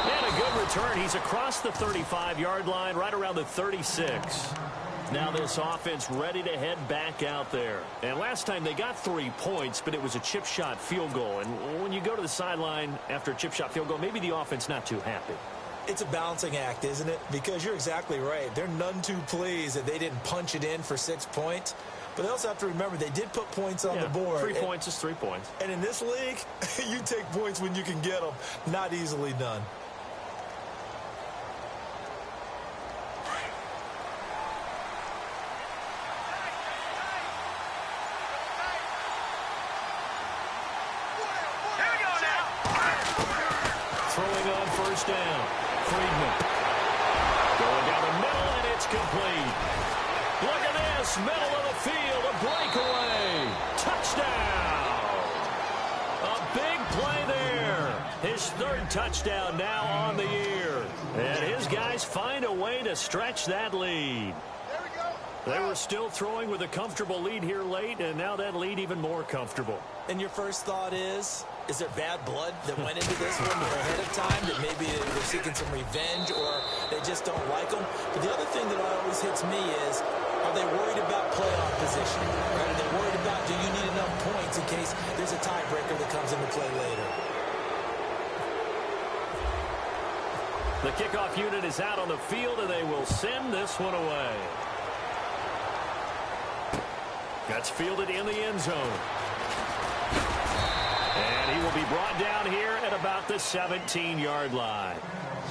And a good return. He's across the 35-yard line, right around the 36. Now this offense ready to head back out there. And last time they got 3 points, but it was a chip shot field goal. And when you go to the sideline after a chip shot field goal, maybe the offense not too happy. It's a balancing act, isn't it? Because you're exactly right. They're none too pleased that they didn't punch it in for 6 points. But they also have to remember they did put points on the board. 3 points is 3 points. And in this league, you take points when you can get them. Not easily done. Throwing on first down. Friedman. Going down the middle, and it's complete. Look at this, middle of the field, a breakaway. Touchdown. A big play there. His third touchdown now on the year. And his guys find a way to stretch that lead. They were still throwing with a comfortable lead here late, and now that lead even more comfortable. And your first thought is there bad blood that went into this one ahead of time, that maybe they're seeking some revenge or they just don't like them? But the other thing that always hits me is, are they worried about playoff position? Right? Are they worried about, do you need enough points in case there's a tiebreaker that comes into play later? The kickoff unit is out on the field, and they will send this one away. That's fielded in the end zone. And he will be brought down here at about the 17-yard line.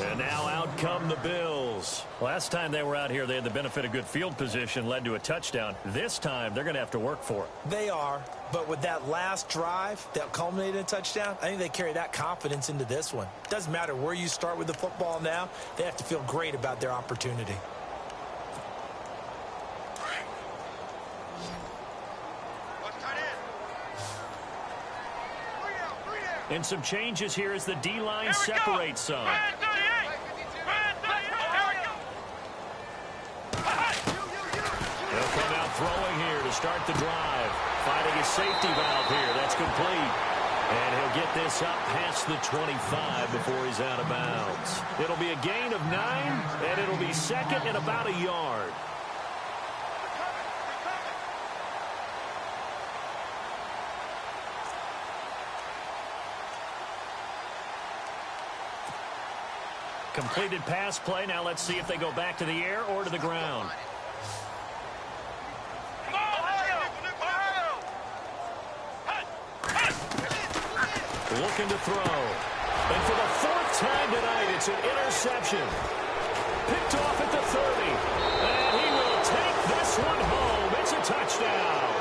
And now out come the Bills. Last time they were out here, they had the benefit of good field position, led to a touchdown. This time, they're going to have to work for it. They are, but with that last drive that culminated in a touchdown, I think they carry that confidence into this one. Doesn't matter where you start with the football now, they have to feel great about their opportunity. And some changes here as the D-line separates some. He'll come out throwing here to start the drive. Finding his safety valve here. That's complete. And he'll get this up past the 25 before he's out of bounds. It'll be a gain of 9, and it'll be second and about a yard. Completed pass play. Now let's see if they go back to the air or to the ground. Looking to throw. And for the 4th time tonight, it's an interception. Picked off at the 30. And he will take this one home. It's a touchdown.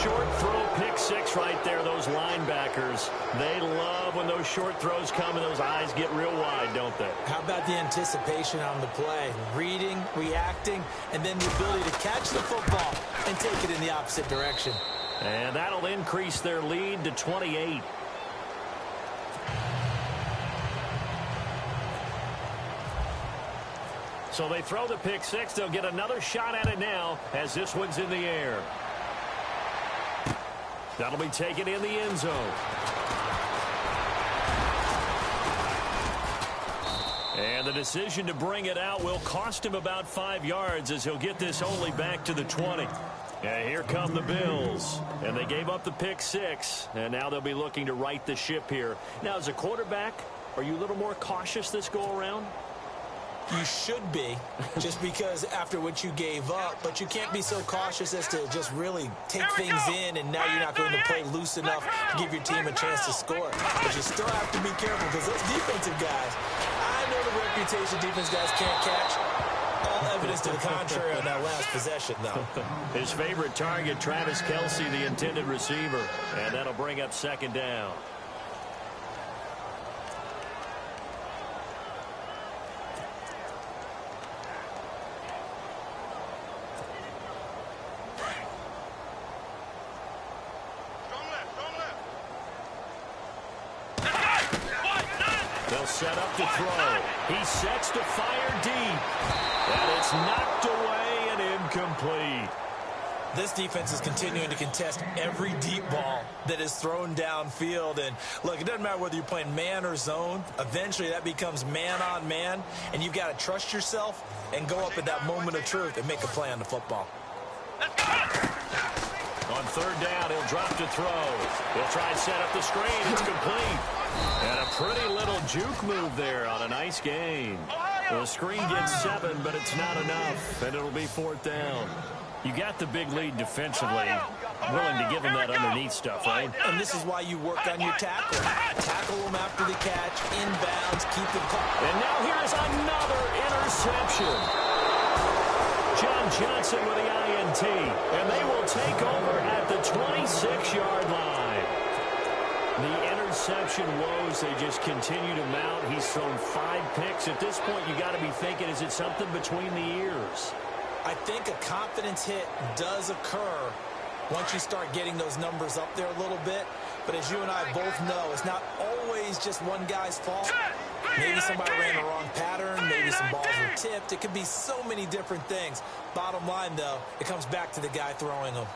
Short throw, pick 6 right there. Those linebackers, they love when those short throws come and those eyes get real wide, don't they? How about the anticipation on the play? Reading, reacting, and then the ability to catch the football and take it in the opposite direction. And that'll increase their lead to 28. So they throw the pick 6. They'll get another shot at it now as this one's in the air. That'll be taken in the end zone. And the decision to bring it out will cost him about 5 yards as he'll get this only back to the 20. And here come the Bills. And they gave up the pick 6. And now they'll be looking to right the ship here. Now, as a quarterback, are you a little more cautious this go-around? You should be, just because after what you gave up, but you can't be so cautious as to just really take things in, and now you're not going to play loose enough to give your team a chance to score. But you still have to be careful because those defensive guys, I know the reputation defense guys can't catch. All evidence to the contrary on that last possession, though. His favorite target, Travis Kelce, the intended receiver, and that'll bring up 2nd down. They'll set up to throw. He sets to fire deep. And it's knocked away and incomplete. This defense is continuing to contest every deep ball that is thrown downfield. And look, it doesn't matter whether you're playing man or zone. Eventually that becomes man on man. And you've got to trust yourself and go up at that moment of truth and make a play on the football. On 3rd down, he'll drop to throw. He'll try and set up the screen. It's complete. And a pretty little juke move there on a nice gain. The screen gets 7, but it's not enough. And it'll be 4th down. You got the big lead defensively. Willing to give him that underneath stuff, right? And this is why you work on your tackle. Tackle them after the catch, inbounds, keep them caught. And now here's another interception. John Johnson with the INT. And they will take over at the 26-yard line. The interception woes, they just continue to mount. He's thrown 5 picks. At this point, you got to be thinking, is it something between the ears? I think a confidence hit does occur once you start getting those numbers up there a little bit. But as you and I both know, it's not always just one guy's fault. Maybe somebody ran the wrong pattern. Maybe some balls were tipped. It could be so many different things. Bottom line, though, it comes back to the guy throwing them.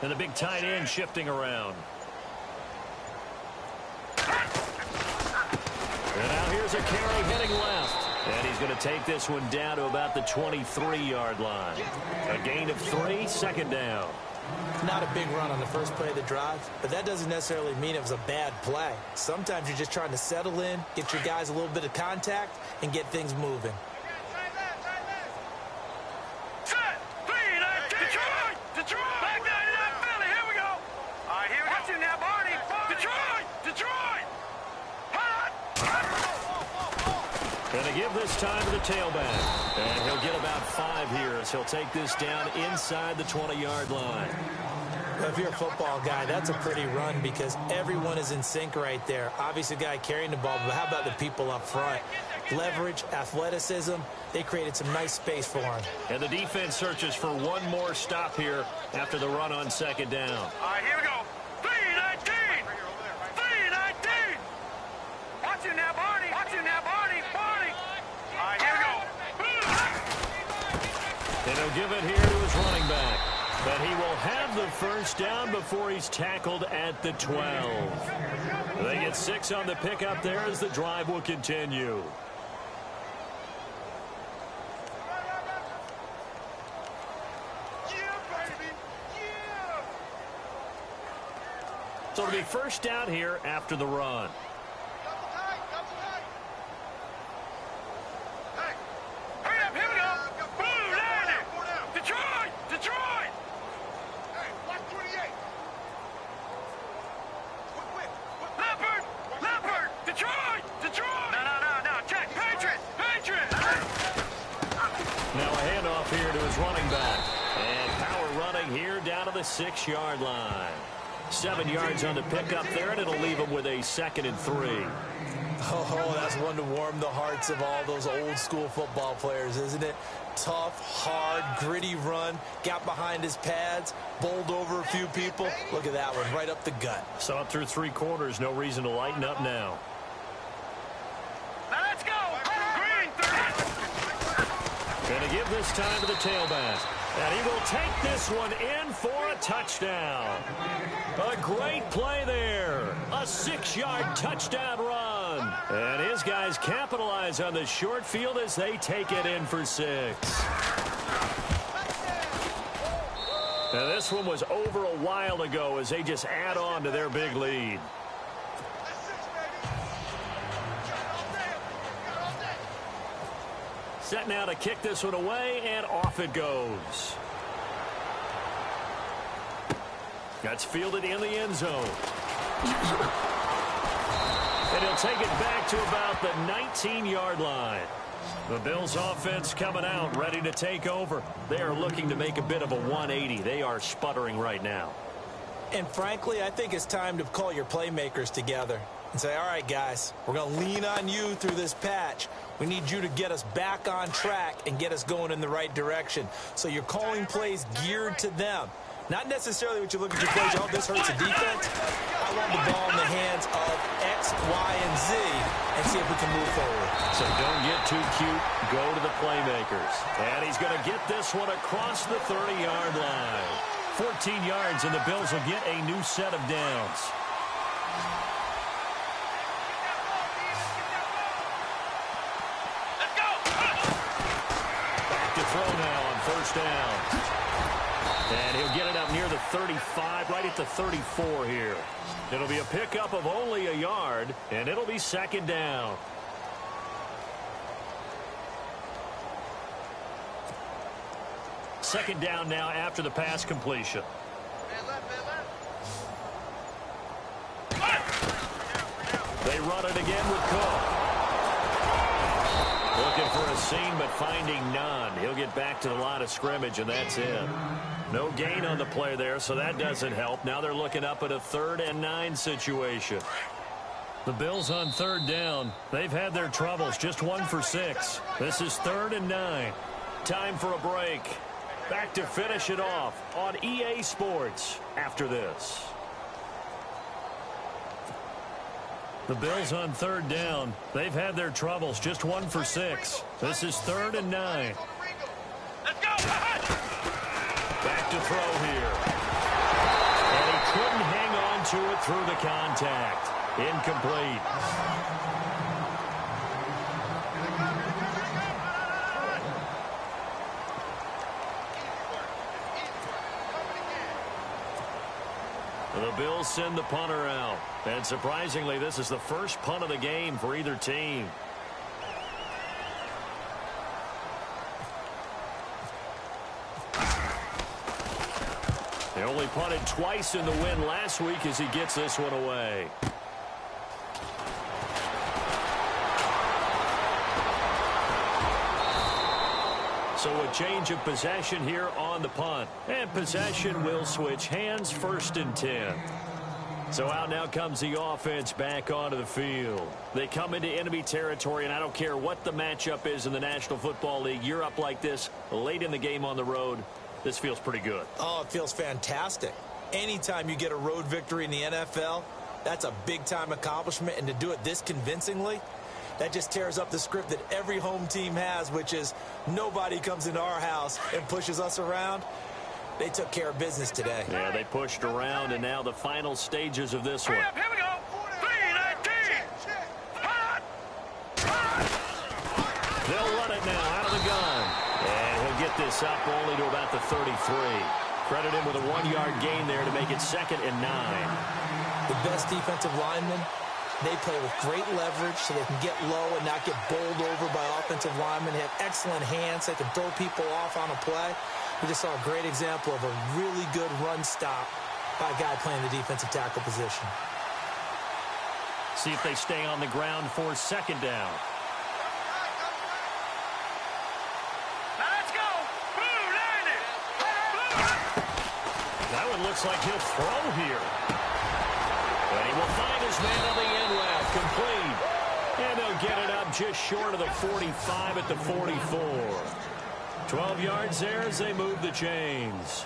And the big tight end shifting around. And now here's a carry heading left. And he's going to take this one down to about the 23-yard line. A gain of 3, second down. Not a big run on the first play of the drive, but that doesn't necessarily mean it was a bad play. Sometimes you're just trying to settle in, get your guys a little bit of contact, and get things moving. Going to give this time to the tailback. And he'll get about 5 here as he'll take this down inside the 20-yard line. If you're a football guy, that's a pretty run because everyone is in sync right there. Obviously, the guy carrying the ball, but how about the people up front? Leverage, athleticism, they created some nice space for him. And the defense searches for one more stop here after the run on second down. All right, here we go. 319! 319! Watch him now, Barney! Watch him now, Barney! Barney! All right, here we go. And he'll give it here to his running back. But he will have the first down before he's tackled at the 12. They get 6 on the pickup there as the drive will continue. So it'll be first down here after the run. Running back. And power running here down to the 6-yard line. 7 yards on the pickup there, and it'll leave him with a 2nd and 3. Oh, that's one to warm the hearts of all those old school football players, isn't it? Tough, hard, gritty run. Got behind his pads, bowled over a few people. Look at that one, right up the gut. Saw it through 3 quarters. No reason to lighten up now. Now let's go. Green 30. Going to give this time to the tailback. And he will take this one in for a touchdown. A great play there. A 6-yard touchdown run. And his guys capitalize on the short field as they take it in for 6. Now this one was over a while ago as they just add on to their big lead. Set now to kick this one away, and off it goes. That's fielded in the end zone. And he'll take it back to about the 19-yard line. The Bills offense coming out, ready to take over. They are looking to make a bit of a 180. They are sputtering right now. And frankly, I think it's time to call your playmakers together and say, all right, guys, we're going to lean on you through this patch. We need you to get us back on track and get us going in the right direction. So you're calling plays geared to them. Not necessarily what you look at your plays, oh, this hurts the defense. I want the ball in the hands of X, Y, and Z and see if we can move forward. So don't get too cute. Go to the playmakers. And he's going to get this one across the 30-yard line. 14 yards, and the Bills will get a new set of downs. Throw now on first down. And he'll get it up near the 35, right at the 34 here. It'll be a pickup of only a yard, and it'll be 2nd down. Second down now after the pass completion. They run it again with Cook. Looking for a seam, but finding none. He'll get back to the line of scrimmage, and that's it. No gain on the play there, so that doesn't help. Now they're looking up at a 3rd and 9 situation. The Bills on 3rd down. They've had their troubles, just 1 for 6. This is 3rd and 9. Time for a break. Back to finish it off on EA Sports after this. The Bills on 3rd down. They've had their troubles, just 1 for 6. This is 3rd and 9. Let's go! Back to throw here. And he couldn't hang on to it through the contact. Incomplete. The Bills send the punter out. And surprisingly, this is the first punt of the game for either team. They only punted twice in the win last week as he gets this one away. So a change of possession here on the punt. And possession will switch hands, 1st and 10. So out now comes the offense back onto the field. They come into enemy territory, and I don't care what the matchup is in the National Football League. You're up like this late in the game on the road. This feels pretty good. Oh, it feels fantastic. Anytime you get a road victory in the NFL, that's a big-time accomplishment. And to do it this convincingly, that just tears up the script that every home team has, which is nobody comes into our house and pushes us around. They took care of business today. Yeah, they pushed around, and now the final stages of this one. Hurry up, here we go. 3-19. Hot. They'll run it now out of the gun. And he'll get this up only to about the 33. Credit him with a 1-yard gain there to make it 2nd and 9. The best defensive linemen, they play with great leverage so they can get low and not get bowled over by offensive linemen. They have excellent hands. They can throw people off on a play. We just saw a great example of a really good run stop by a guy playing the defensive tackle position. See if they stay on the ground for 2nd down. Now let's go. Blue, land it. That one looks like he'll throw here. But he will find his man on the end route, complete. And they'll get it up just short of the 45 at the 44. 12 yards there as they move the chains.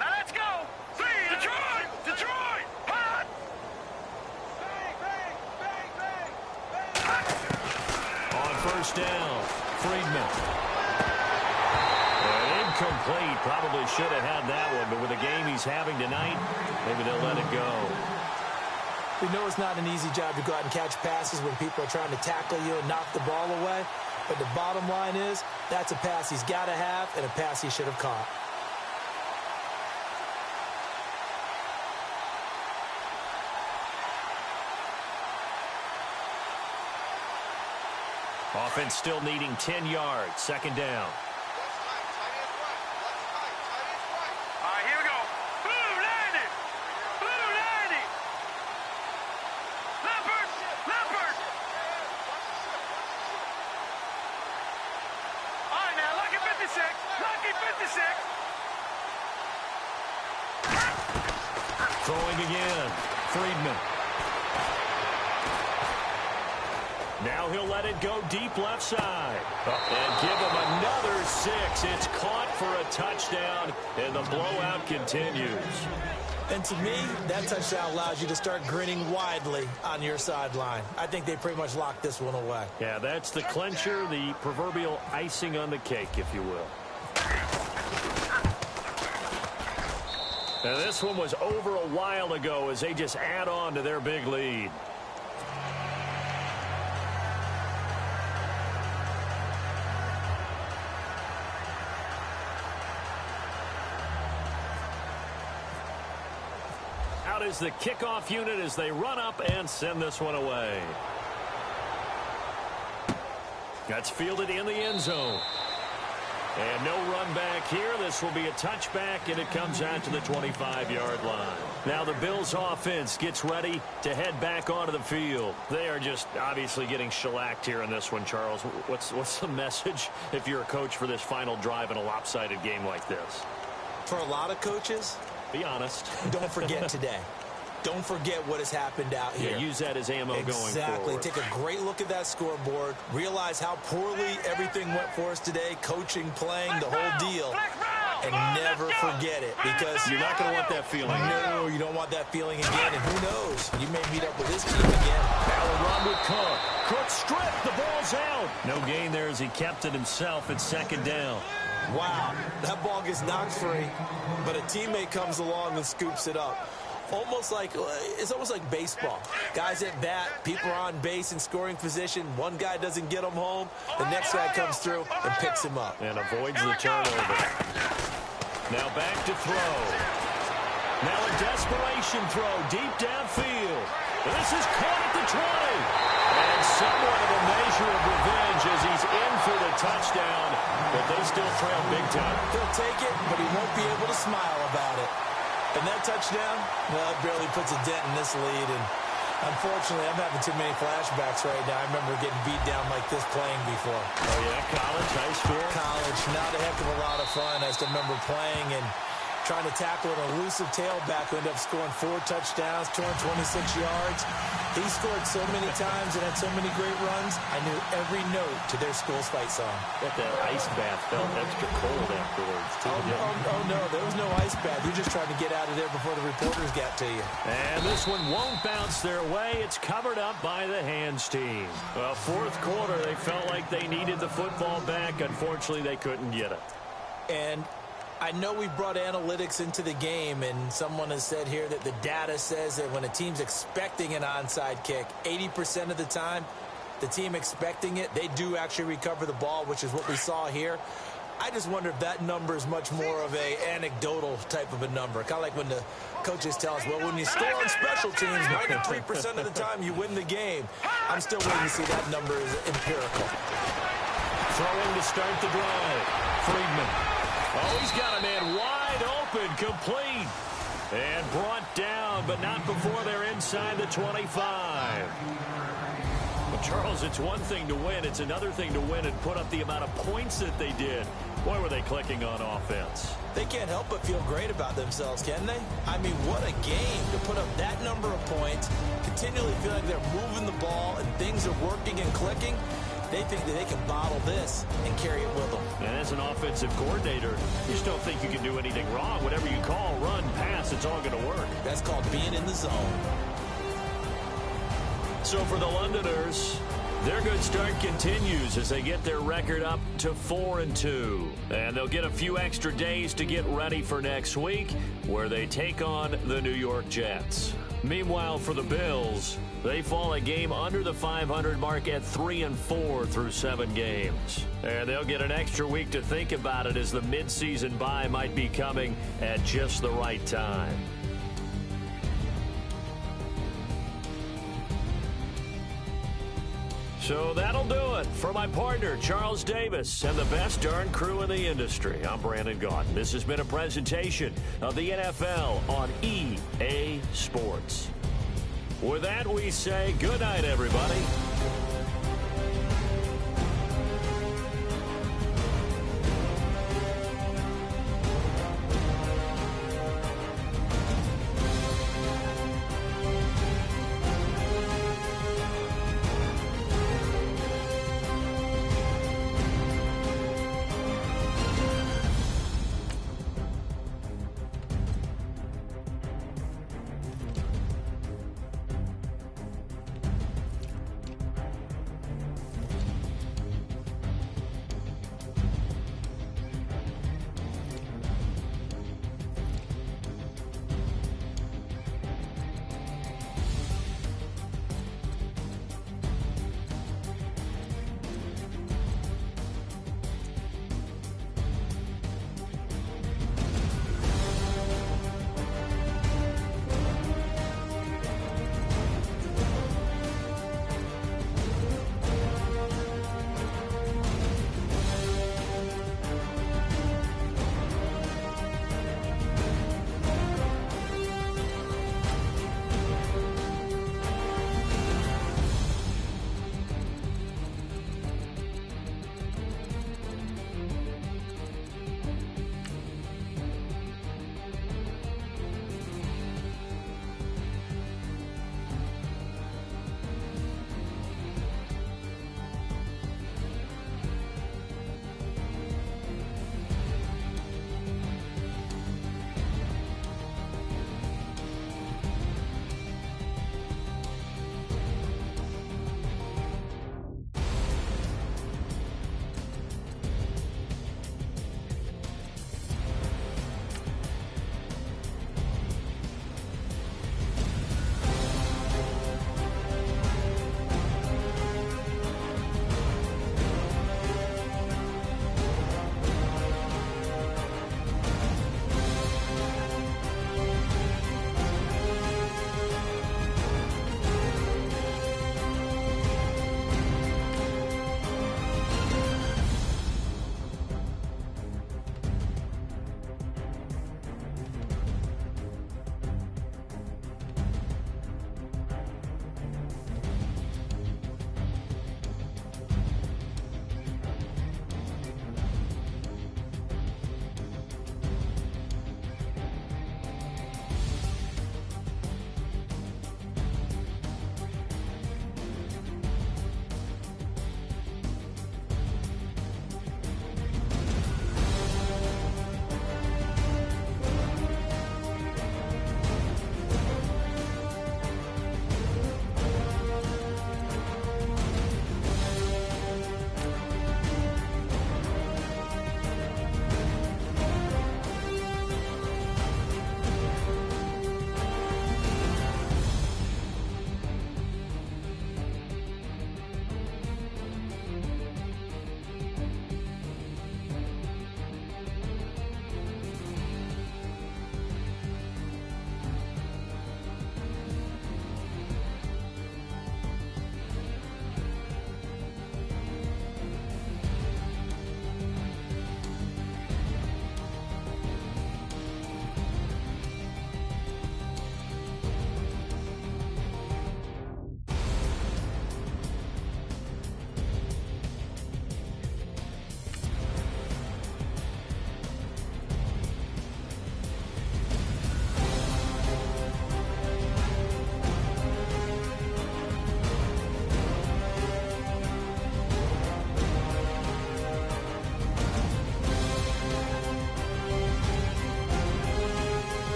Now let's go. Detroit. Detroit. Hot. On 1st down, Friedman. And incomplete. Probably should have had that one, but with the game he's having tonight, maybe they'll let it go. We know it's not an easy job to go out and catch passes when people are trying to tackle you and knock the ball away. But the bottom line is, that's a pass he's got to have and a pass he should have caught. Offense still needing 10 yards. 2nd down. All right, here we go. Blue, land it. Blue, land it. Leopard. Leopard. All right, now, lucky 56. Lucky 56. Throwing again. Friedman. Now he'll let it go deep left side. And give him another 6. It's caught for a touchdown, and the blowout continues. And to me, that touchdown allows you to start grinning widely on your sideline. I think they pretty much locked this one away. Yeah, that's the clincher, the proverbial icing on the cake, if you will. Now, this one was over a while ago as they just add on to their big lead. Out is the kickoff unit as they run up and send this one away. That's fielded in the end zone. And no run back here. This will be a touchback, and it comes out to the 25-yard line. Now the Bills offense gets ready to head back onto the field. They are just obviously getting shellacked here in this one, Charles. What's the message if you're a coach for this final drive in a lopsided game like this? For a lot of coaches, be honest. Don't forget today. Don't forget what has happened out here. Yeah, use that as ammo going forward. Exactly. Take a great look at that scoreboard. Realize how poorly everything went for us today. Coaching, playing, the whole deal. And never forget it, because you're not going to want that feeling. No, you don't want that feeling again. And who knows? You may meet up with this team again. Now a run with Cook. Cook stripped. The ball's out. No gain there as he kept it himself at second down. Wow. That ball gets knocked free, but a teammate comes along and scoops it up. It's almost like baseball. Guys at bat, people are on base in scoring position. One guy doesn't get him home. The next guy comes through and picks him up. And avoids the turnover. Now back to throw. Now a desperation throw deep downfield. This is caught at the 20. And somewhat of a measure of revenge as he's in for the touchdown. But they still trail big time. He'll take it, but he won't be able to smile about it. And that touchdown, well, it barely puts a dent in this lead. And unfortunately, I'm having too many flashbacks right now. I remember getting beat down like this playing before. Oh, yeah? College, high school? College. Not a heck of a lot of fun. I still remember playing and trying to tackle an elusive tailback who ended up scoring 4 touchdowns, 226 yards. He scored so many times and had so many great runs, I knew every note to their school's fight song. But that ice bath felt extra cold afterwards, too. Oh, no, there was no ice bath. You're just trying to get out of there before the reporters got to you. And this one won't bounce their way. It's covered up by the hands team. Well, fourth quarter, they felt like they needed the football back. Unfortunately, they couldn't get it. And I know we brought analytics into the game, and someone has said here that the data says that when a team's expecting an onside kick, 80% of the time, the team expecting it, they do actually recover the ball, which is what we saw here. I just wonder if that number is much more of a anecdotal type of a number. Kind of like when the coaches tell us, well, when you score on special teams, 93% of the time you win the game. I'm still waiting to see that number is empirical. Throwing to start the drive. Friedman. Oh, he's got a man wide open, complete. And brought down, but not before they're inside the 25. Well, Charles, it's one thing to win. It's another thing to win and put up the amount of points that they did. Boy, were they clicking on offense. They can't help but feel great about themselves, can they? I mean, what a game to put up that number of points, continually feel like they're moving the ball and things are working and clicking. They think that they can bottle this and carry it with them. And as an offensive coordinator, you just don't think you can do anything wrong. Whatever you call, run, pass, it's all going to work. That's called being in the zone. So for the Londoners, their good start continues as they get their record up to 4-2. And they'll get a few extra days to get ready for next week, where they take on the New York Jets. Meanwhile, for the Bills, they fall a game under the 500 mark at 3-4 through 7 games. And they'll get an extra week to think about it as the midseason bye might be coming at just the right time. So that'll do it for my partner, Charles Davis, and the best darn crew in the industry. I'm Brandon Gaudin. This has been a presentation of the NFL on EA Sports. With that, we say good night, everybody.